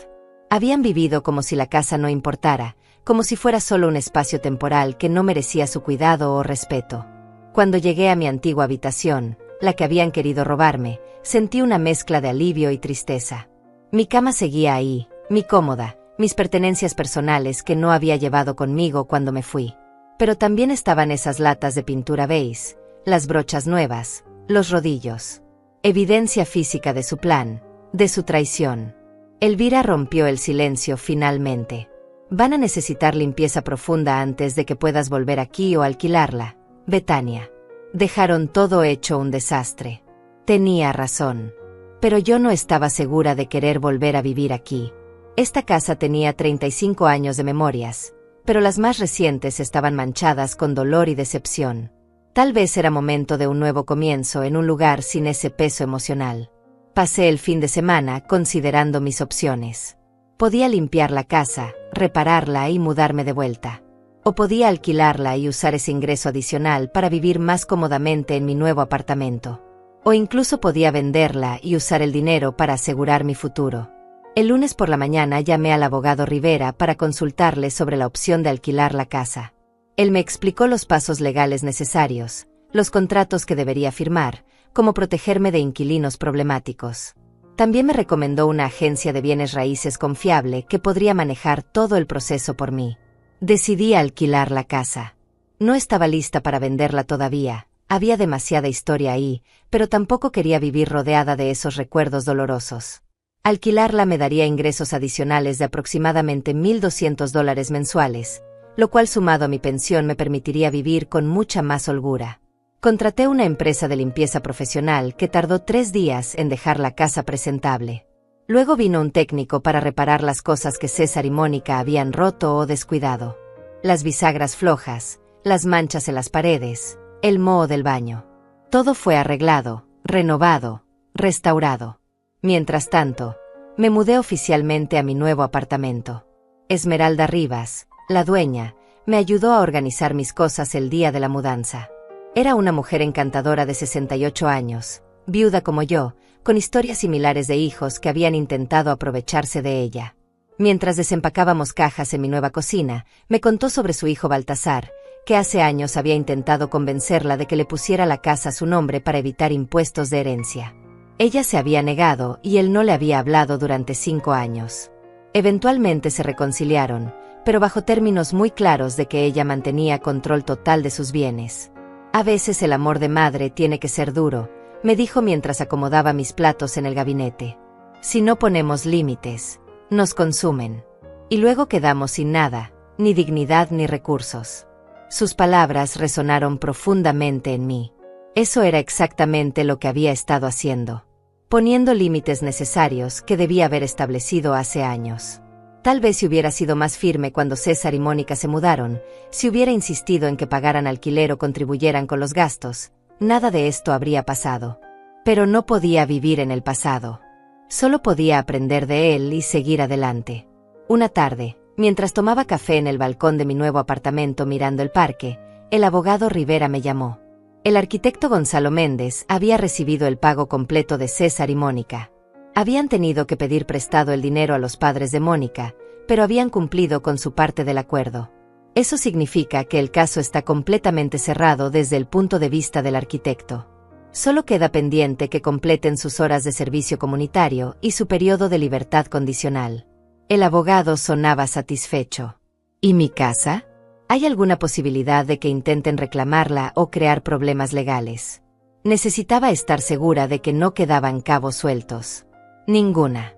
Habían vivido como si la casa no importara, como si fuera solo un espacio temporal que no merecía su cuidado o respeto. Cuando llegué a mi antigua habitación, la que habían querido robarme, sentí una mezcla de alivio y tristeza. Mi cama seguía ahí, mi cómoda, mis pertenencias personales que no había llevado conmigo cuando me fui. Pero también estaban esas latas de pintura beige, las brochas nuevas, los rodillos. Evidencia física de su plan, de su traición. Elvira rompió el silencio finalmente. Van a necesitar limpieza profunda antes de que puedas volver aquí o alquilarla, Betania. Dejaron todo hecho un desastre. Tenía razón. Pero yo no estaba segura de querer volver a vivir aquí. Esta casa tenía 35 años de memorias, pero las más recientes estaban manchadas con dolor y decepción. Tal vez era momento de un nuevo comienzo en un lugar sin ese peso emocional. Pasé el fin de semana considerando mis opciones. Podía limpiar la casa, repararla y mudarme de vuelta. O podía alquilarla y usar ese ingreso adicional para vivir más cómodamente en mi nuevo apartamento. O incluso podía venderla y usar el dinero para asegurar mi futuro. El lunes por la mañana llamé al abogado Rivera para consultarle sobre la opción de alquilar la casa. Él me explicó los pasos legales necesarios, los contratos que debería firmar, cómo protegerme de inquilinos problemáticos. También me recomendó una agencia de bienes raíces confiable que podría manejar todo el proceso por mí. Decidí alquilar la casa. No estaba lista para venderla todavía, había demasiada historia ahí, pero tampoco quería vivir rodeada de esos recuerdos dolorosos. Alquilarla me daría ingresos adicionales de aproximadamente $1,200 mensuales, lo cual sumado a mi pensión me permitiría vivir con mucha más holgura. Contraté una empresa de limpieza profesional que tardó 3 días en dejar la casa presentable. Luego vino un técnico para reparar las cosas que César y Mónica habían roto o descuidado. Las bisagras flojas, las manchas en las paredes, el moho del baño. Todo fue arreglado, renovado, restaurado. Mientras tanto, me mudé oficialmente a mi nuevo apartamento. Esmeralda Rivas, la dueña, me ayudó a organizar mis cosas el día de la mudanza. Era una mujer encantadora de 68 años, viuda como yo, con historias similares de hijos que habían intentado aprovecharse de ella. Mientras desempacábamos cajas en mi nueva cocina, me contó sobre su hijo Baltasar, que hace años había intentado convencerla de que le pusiera la casa a su nombre para evitar impuestos de herencia. Ella se había negado y él no le había hablado durante 5 años. Eventualmente se reconciliaron, pero bajo términos muy claros de que ella mantenía control total de sus bienes. A veces el amor de madre tiene que ser duro, me dijo mientras acomodaba mis platos en el gabinete. Si no ponemos límites, nos consumen. Y luego quedamos sin nada, ni dignidad ni recursos. Sus palabras resonaron profundamente en mí. Eso era exactamente lo que había estado haciendo. poniendo límites necesarios que debía haber establecido hace años. Tal vez si hubiera sido más firme cuando César y Mónica se mudaron, si hubiera insistido en que pagaran alquiler o contribuyeran con los gastos, nada de esto habría pasado. Pero no podía vivir en el pasado. Solo podía aprender de él y seguir adelante. Una tarde, mientras tomaba café en el balcón de mi nuevo apartamento mirando el parque, el abogado Rivera me llamó. El arquitecto Gonzalo Méndez había recibido el pago completo de César y Mónica. Habían tenido que pedir prestado el dinero a los padres de Mónica, pero habían cumplido con su parte del acuerdo. Eso significa que el caso está completamente cerrado desde el punto de vista del arquitecto. Solo queda pendiente que completen sus horas de servicio comunitario y su periodo de libertad condicional. El abogado sonaba satisfecho. ¿Y mi casa? ¿Hay alguna posibilidad de que intenten reclamarla o crear problemas legales? Necesitaba estar segura de que no quedaban cabos sueltos. Ninguna.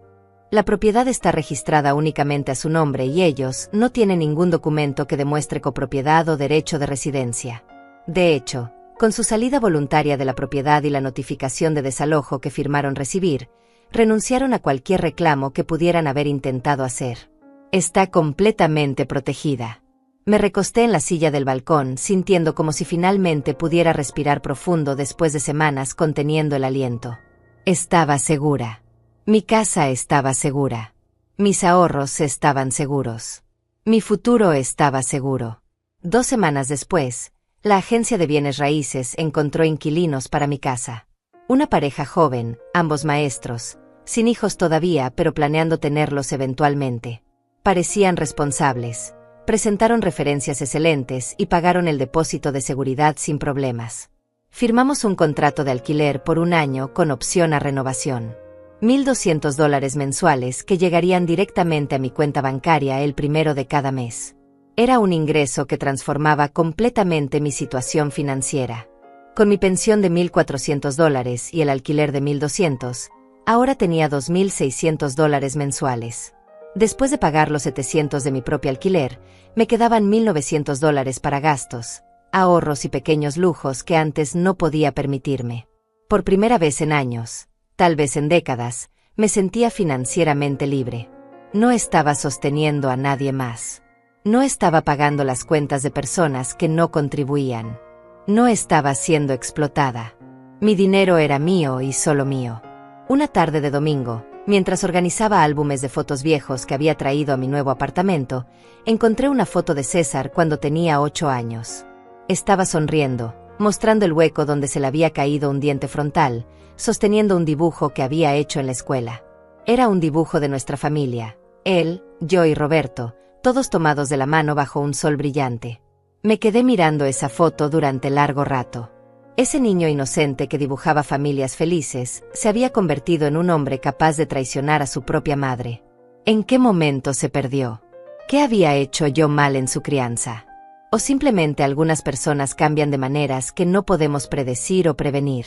La propiedad está registrada únicamente a su nombre y ellos no tienen ningún documento que demuestre copropiedad o derecho de residencia. De hecho, con su salida voluntaria de la propiedad y la notificación de desalojo que firmaron recibir, renunciaron a cualquier reclamo que pudieran haber intentado hacer. Está completamente protegida. Me recosté en la silla del balcón, sintiendo como si finalmente pudiera respirar profundo después de semanas conteniendo el aliento. Estaba segura. Mi casa estaba segura. Mis ahorros estaban seguros. Mi futuro estaba seguro. 2 semanas después, la agencia de bienes raíces encontró inquilinos para mi casa. Una pareja joven, ambos maestros, sin hijos todavía pero planeando tenerlos eventualmente. Parecían responsables, presentaron referencias excelentes y pagaron el depósito de seguridad sin problemas. Firmamos un contrato de alquiler por 1 año con opción a renovación. $1,200 mensuales que llegarían directamente a mi cuenta bancaria el 1 de cada mes. Era un ingreso que transformaba completamente mi situación financiera. Con mi pensión de $1,400 y el alquiler de $1,200, ahora tenía $2,600 mensuales. Después de pagar los $700 de mi propio alquiler, me quedaban $1,900 para gastos, ahorros y pequeños lujos que antes no podía permitirme. Por primera vez en años, tal vez en décadas, me sentía financieramente libre. No estaba sosteniendo a nadie más. No estaba pagando las cuentas de personas que no contribuían. No estaba siendo explotada. Mi dinero era mío y solo mío. Una tarde de domingo, mientras organizaba álbumes de fotos viejos que había traído a mi nuevo apartamento, encontré una foto de César cuando tenía 8 años. Estaba sonriendo, mostrando el hueco donde se le había caído un diente frontal, sosteniendo un dibujo que había hecho en la escuela. Era un dibujo de nuestra familia, él, yo y Roberto, todos tomados de la mano bajo un sol brillante. Me quedé mirando esa foto durante largo rato. Ese niño inocente que dibujaba familias felices, se había convertido en un hombre capaz de traicionar a su propia madre. ¿En qué momento se perdió? ¿Qué había hecho yo mal en su crianza? ¿O simplemente algunas personas cambian de maneras que no podemos predecir o prevenir?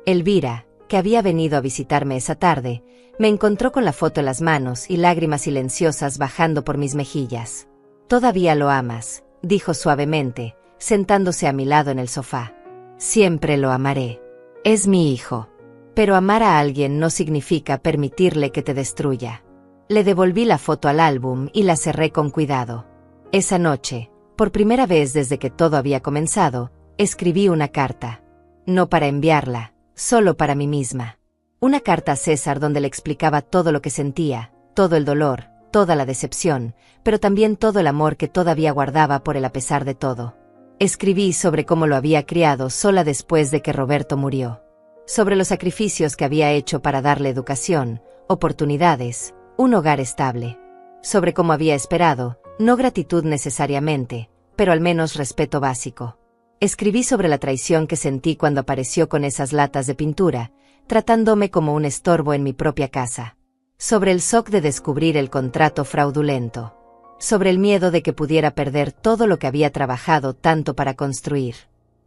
Elvira, que había venido a visitarme esa tarde, me encontró con la foto en las manos y lágrimas silenciosas bajando por mis mejillas. «Todavía lo amas», dijo suavemente, sentándose a mi lado en el sofá. «Siempre lo amaré. Es mi hijo. Pero amar a alguien no significa permitirle que te destruya». Le devolví la foto al álbum y la cerré con cuidado. Esa noche, por primera vez desde que todo había comenzado, escribí una carta. No para enviarla, solo para mí misma. Una carta a César donde le explicaba todo lo que sentía, todo el dolor, toda la decepción, pero también todo el amor que todavía guardaba por él a pesar de todo. Escribí sobre cómo lo había criado sola después de que Roberto murió. Sobre los sacrificios que había hecho para darle educación, oportunidades, un hogar estable. Sobre cómo había esperado, no gratitud necesariamente, pero al menos respeto básico. Escribí sobre la traición que sentí cuando apareció con esas latas de pintura, tratándome como un estorbo en mi propia casa. Sobre el shock de descubrir el contrato fraudulento. Sobre el miedo de que pudiera perder todo lo que había trabajado tanto para construir.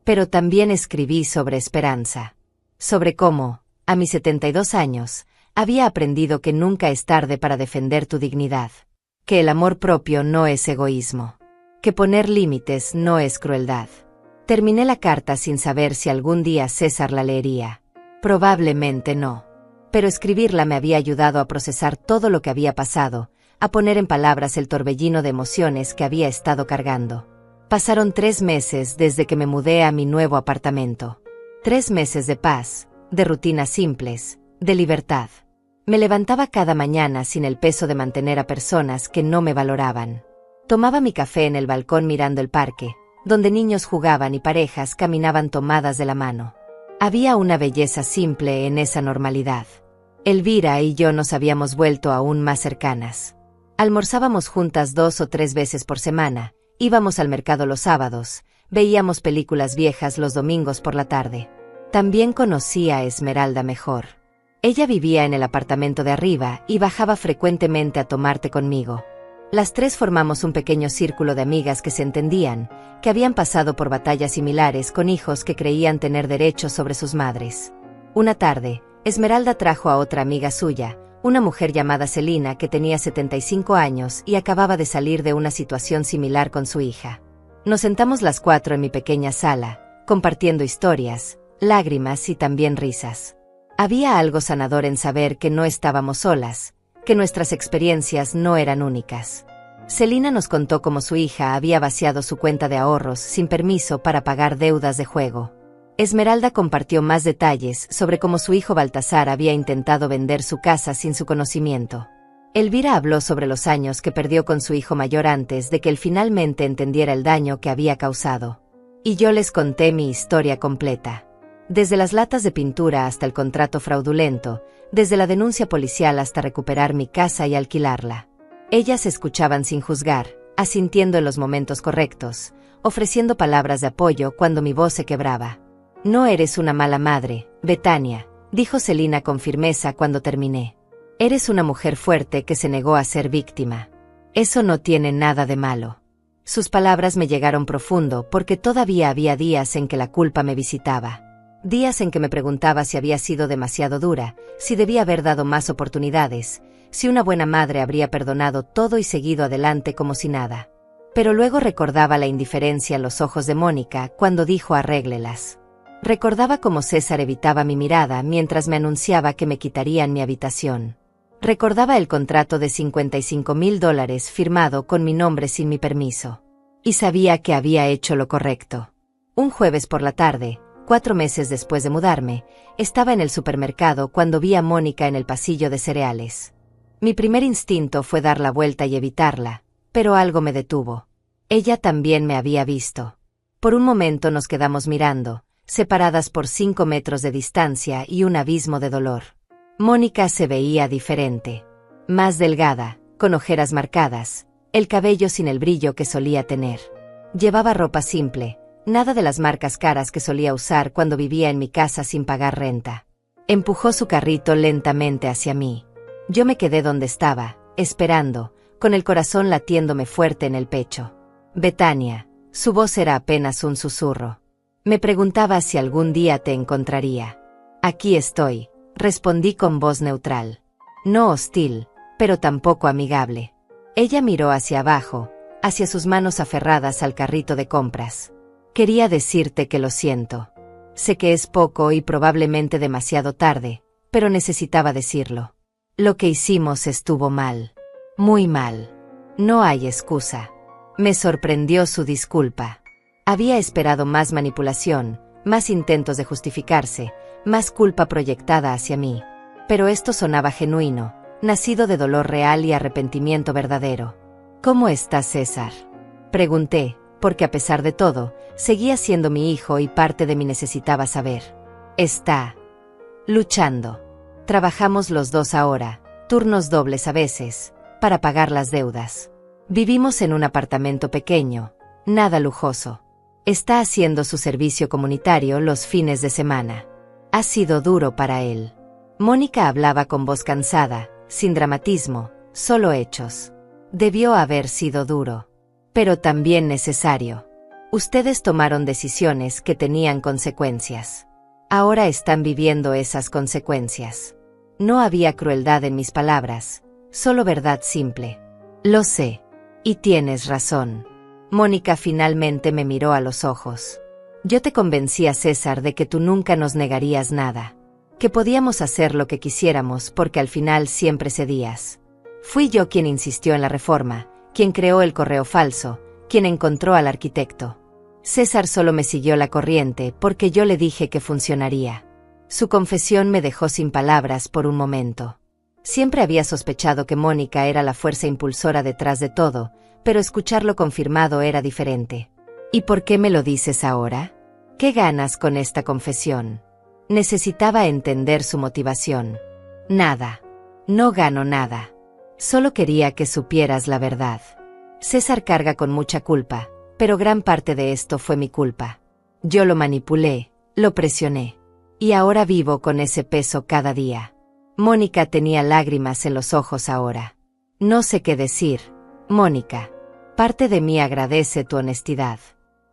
Pero también escribí sobre esperanza. Sobre cómo, a mis 72 años, había aprendido que nunca es tarde para defender tu dignidad. Que el amor propio no es egoísmo. Que poner límites no es crueldad. Terminé la carta sin saber si algún día César la leería. Probablemente no. pero escribirla me había ayudado a procesar todo lo que había pasado, a poner en palabras el torbellino de emociones que había estado cargando. Pasaron 3 meses desde que me mudé a mi nuevo apartamento. 3 meses de paz, de rutinas simples, de libertad. Me levantaba cada mañana sin el peso de mantener a personas que no me valoraban. Tomaba mi café en el balcón mirando el parque, donde niños jugaban y parejas caminaban tomadas de la mano. Había una belleza simple en esa normalidad. Elvira y yo nos habíamos vuelto aún más cercanas. Almorzábamos juntas 2 o 3 veces por semana, íbamos al mercado los sábados, veíamos películas viejas los domingos por la tarde. También conocí a Esmeralda mejor. Ella vivía en el apartamento de arriba y bajaba frecuentemente a tomar té conmigo. Las 3 formamos un pequeño círculo de amigas que se entendían, que habían pasado por batallas similares con hijos que creían tener derechos sobre sus madres. Una tarde, Esmeralda trajo a otra amiga suya, una mujer llamada Celina que tenía 75 años y acababa de salir de una situación similar con su hija. Nos sentamos las 4 en mi pequeña sala, compartiendo historias, lágrimas y también risas. Había algo sanador en saber que no estábamos solas, que nuestras experiencias no eran únicas. Celina nos contó cómo su hija había vaciado su cuenta de ahorros sin permiso para pagar deudas de juego. Esmeralda compartió más detalles sobre cómo su hijo Baltasar había intentado vender su casa sin su conocimiento. Elvira habló sobre los años que perdió con su hijo mayor antes de que él finalmente entendiera el daño que había causado. Y yo les conté mi historia completa. Desde las latas de pintura hasta el contrato fraudulento, desde la denuncia policial hasta recuperar mi casa y alquilarla. Ellas escuchaban sin juzgar, asintiendo en los momentos correctos, ofreciendo palabras de apoyo cuando mi voz se quebraba. No eres una mala madre, Betania, dijo Celina con firmeza cuando terminé. Eres una mujer fuerte que se negó a ser víctima. Eso no tiene nada de malo. Sus palabras me llegaron profundo porque todavía había días en que la culpa me visitaba. Días en que me preguntaba si había sido demasiado dura, si debía haber dado más oportunidades, si una buena madre habría perdonado todo y seguido adelante como si nada. Pero luego recordaba la indiferencia en los ojos de Mónica cuando dijo arréglelas. Recordaba cómo César evitaba mi mirada mientras me anunciaba que me quitarían mi habitación. Recordaba el contrato de $55,000 firmado con mi nombre sin mi permiso. Y sabía que había hecho lo correcto. Un jueves por la tarde, 4 meses después de mudarme, estaba en el supermercado cuando vi a Mónica en el pasillo de cereales. Mi primer instinto fue dar la vuelta y evitarla, pero algo me detuvo. Ella también me había visto. Por un momento nos quedamos mirando, separadas por 5 metros de distancia y un abismo de dolor. Mónica se veía diferente. Más delgada, con ojeras marcadas, el cabello sin el brillo que solía tener. Llevaba ropa simple, nada de las marcas caras que solía usar cuando vivía en mi casa sin pagar renta. Empujó su carrito lentamente hacia mí. Yo me quedé donde estaba, esperando, con el corazón latiéndome fuerte en el pecho. Betania, su voz era apenas un susurro. Me preguntaba si algún día te encontraría. Aquí estoy, respondí con voz neutral. No hostil, pero tampoco amigable. Ella miró hacia abajo, hacia sus manos aferradas al carrito de compras. Quería decirte que lo siento. Sé que es poco y probablemente demasiado tarde, pero necesitaba decirlo. Lo que hicimos estuvo mal. Muy mal. No hay excusa. Me sorprendió su disculpa. Había esperado más manipulación, más intentos de justificarse, más culpa proyectada hacia mí. Pero esto sonaba genuino, nacido de dolor real y arrepentimiento verdadero. ¿Cómo está César?, pregunté, porque a pesar de todo, seguía siendo mi hijo y parte de mí necesitaba saber. Está luchando. Trabajamos los 2 ahora, turnos dobles a veces, para pagar las deudas. Vivimos en un apartamento pequeño, nada lujoso. Está haciendo su servicio comunitario los fines de semana. Ha sido duro para él. Mónica hablaba con voz cansada, sin dramatismo, solo hechos. Debió haber sido duro, pero también necesario. Ustedes tomaron decisiones que tenían consecuencias. Ahora están viviendo esas consecuencias. No había crueldad en mis palabras, solo verdad simple. Lo sé. Y tienes razón. Mónica finalmente me miró a los ojos. Yo te convencí a César de que tú nunca nos negarías nada. que podíamos hacer lo que quisiéramos porque al final siempre cedías. Fui yo quien insistió en la reforma, quien creó el correo falso, quien encontró al arquitecto. César solo me siguió la corriente porque yo le dije que funcionaría. Su confesión me dejó sin palabras por un momento. Siempre había sospechado que Mónica era la fuerza impulsora detrás de todo, pero escucharlo confirmado era diferente. ¿Y por qué me lo dices ahora? ¿Qué ganas con esta confesión? Necesitaba entender su motivación. Nada. No gano nada. Solo quería que supieras la verdad. César carga con mucha culpa, pero gran parte de esto fue mi culpa. Yo lo manipulé, lo presioné. Y ahora vivo con ese peso cada día. Mónica tenía lágrimas en los ojos ahora. No sé qué decir, Mónica. Parte de mí agradece tu honestidad.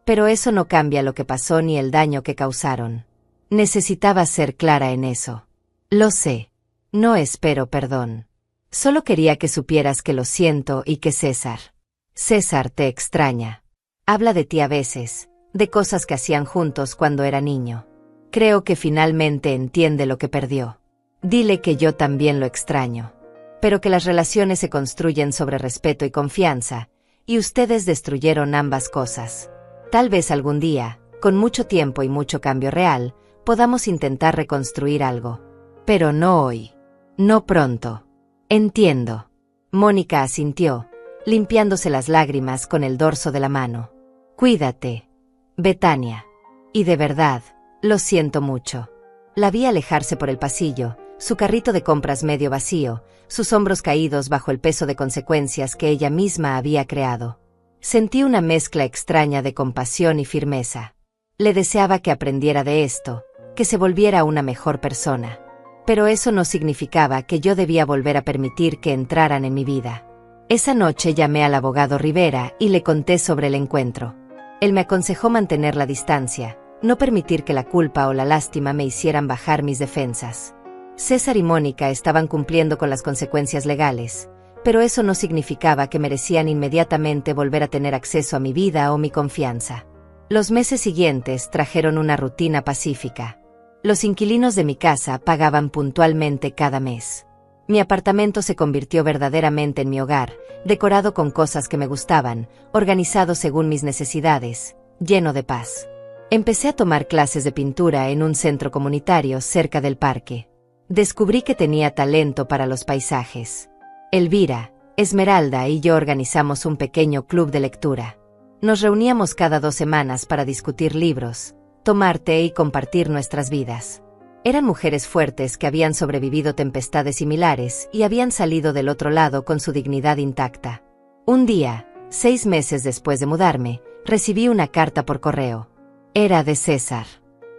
Pero eso no cambia lo que pasó ni el daño que causaron. Necesitaba ser clara en eso. Lo sé. No espero perdón. Solo quería que supieras que lo siento y que César te extraña. Habla de ti a veces, de cosas que hacían juntos cuando era niño. Creo que finalmente entiende lo que perdió. Dile que yo también lo extraño. Pero que las relaciones se construyen sobre respeto y confianza, y ustedes destruyeron ambas cosas. Tal vez algún día, con mucho tiempo y mucho cambio real, podamos intentar reconstruir algo. Pero no hoy. No pronto. Entiendo. Mónica asintió, limpiándose las lágrimas con el dorso de la mano. Cuídate, Betania. Y de verdad, lo siento mucho. La vi alejarse por el pasillo, su carrito de compras medio vacío, sus hombros caídos bajo el peso de consecuencias que ella misma había creado. Sentí una mezcla extraña de compasión y firmeza. Le deseaba que aprendiera de esto, que se volviera una mejor persona. Pero eso no significaba que yo debía volver a permitir que entraran en mi vida. Esa noche llamé al abogado Rivera y le conté sobre el encuentro. Él me aconsejó mantener la distancia, no permitir que la culpa o la lástima me hicieran bajar mis defensas. César y Mónica estaban cumpliendo con las consecuencias legales, pero eso no significaba que merecían inmediatamente volver a tener acceso a mi vida o mi confianza. Los meses siguientes trajeron una rutina pacífica. Los inquilinos de mi casa pagaban puntualmente cada mes. Mi apartamento se convirtió verdaderamente en mi hogar, decorado con cosas que me gustaban, organizado según mis necesidades, lleno de paz. Empecé a tomar clases de pintura en un centro comunitario cerca del parque. Descubrí que tenía talento para los paisajes. Elvira, Esmeralda y yo organizamos un pequeño club de lectura. Nos reuníamos cada 2 semanas para discutir libros, tomar té y compartir nuestras vidas. Eran mujeres fuertes que habían sobrevivido tempestades similares y habían salido del otro lado con su dignidad intacta. Un día, 6 meses después de mudarme, recibí una carta por correo. Era de César.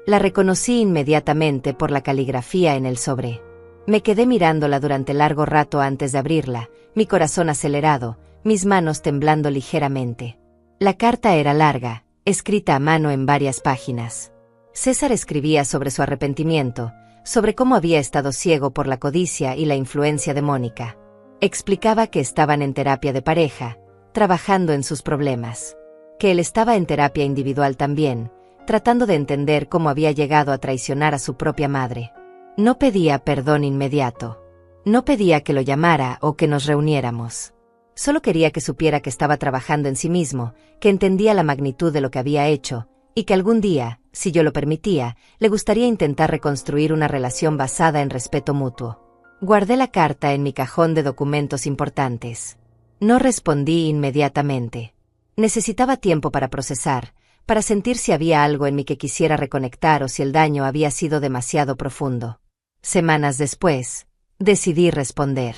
La reconocí inmediatamente por la caligrafía en el sobre. Me quedé mirándola durante largo rato antes de abrirla, mi corazón acelerado, mis manos temblando ligeramente. La carta era larga, escrita a mano en varias páginas. César escribía sobre su arrepentimiento, sobre cómo había estado ciego por la codicia y la influencia de Mónica. Explicaba que estaban en terapia de pareja, trabajando en sus problemas. Que él estaba en terapia individual también, tratando de entender cómo había llegado a traicionar a su propia madre. No pedía perdón inmediato. No pedía que lo llamara o que nos reuniéramos. Solo quería que supiera que estaba trabajando en sí mismo, que entendía la magnitud de lo que había hecho, y que algún día, si yo lo permitía, le gustaría intentar reconstruir una relación basada en respeto mutuo. Guardé la carta en mi cajón de documentos importantes. No respondí inmediatamente. Necesitaba tiempo para procesar, para sentir si había algo en mí que quisiera reconectar o si el daño había sido demasiado profundo. Semanas después, decidí responder.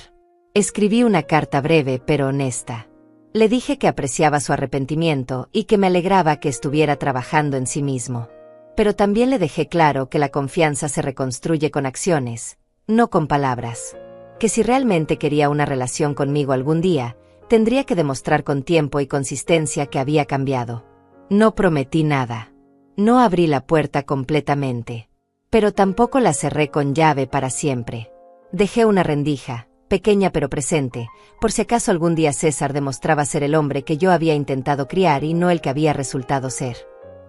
Escribí una carta breve pero honesta. Le dije que apreciaba su arrepentimiento y que me alegraba que estuviera trabajando en sí mismo. Pero también le dejé claro que la confianza se reconstruye con acciones, no con palabras. Que si realmente quería una relación conmigo algún día, tendría que demostrar con tiempo y consistencia que había cambiado. No prometí nada. No abrí la puerta completamente. Pero tampoco la cerré con llave para siempre. Dejé una rendija, pequeña pero presente, por si acaso algún día César demostraba ser el hombre que yo había intentado criar y no el que había resultado ser.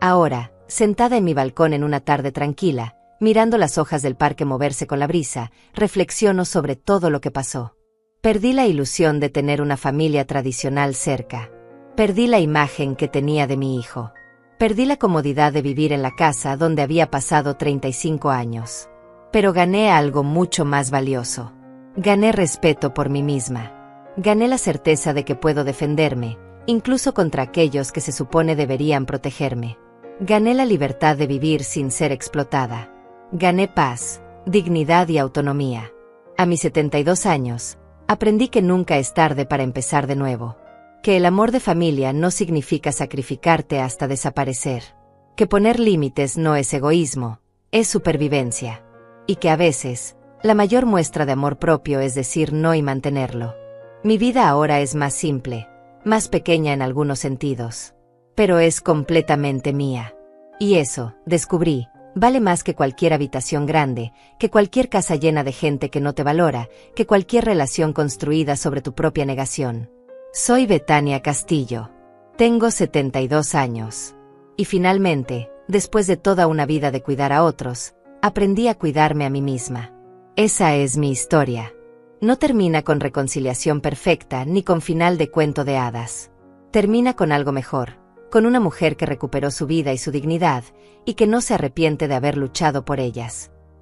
Ahora, sentada en mi balcón en una tarde tranquila, Mirando las hojas del parque moverse con la brisa, reflexiono sobre todo lo que pasó. Perdí la ilusión de tener una familia tradicional cerca. Perdí la imagen que tenía de mi hijo. Perdí la comodidad de vivir en la casa donde había pasado 35 años. Pero gané algo mucho más valioso. Gané respeto por mí misma. Gané la certeza de que puedo defenderme, incluso contra aquellos que se supone deberían protegerme. Gané la libertad de vivir sin ser explotada. Gané paz, dignidad y autonomía. A mis 72 años, aprendí que nunca es tarde para empezar de nuevo. Que el amor de familia no significa sacrificarte hasta desaparecer. Que poner límites no es egoísmo, es supervivencia. Y que a veces, la mayor muestra de amor propio es decir no y mantenerlo. Mi vida ahora es más simple, más pequeña en algunos sentidos. Pero es completamente mía. Y eso, descubrí, vale más que cualquier habitación grande, que cualquier casa llena de gente que no te valora, que cualquier relación construida sobre tu propia negación. Soy Betania Castillo. Tengo 72 años. Y finalmente, después de toda una vida de cuidar a otros, aprendí a cuidarme a mí misma. Esa es mi historia. No termina con reconciliación perfecta ni con final de cuento de hadas. Termina con algo mejor, con una mujer que recuperó su vida y su dignidad, y que no se arrepiente de haber luchado por ellas.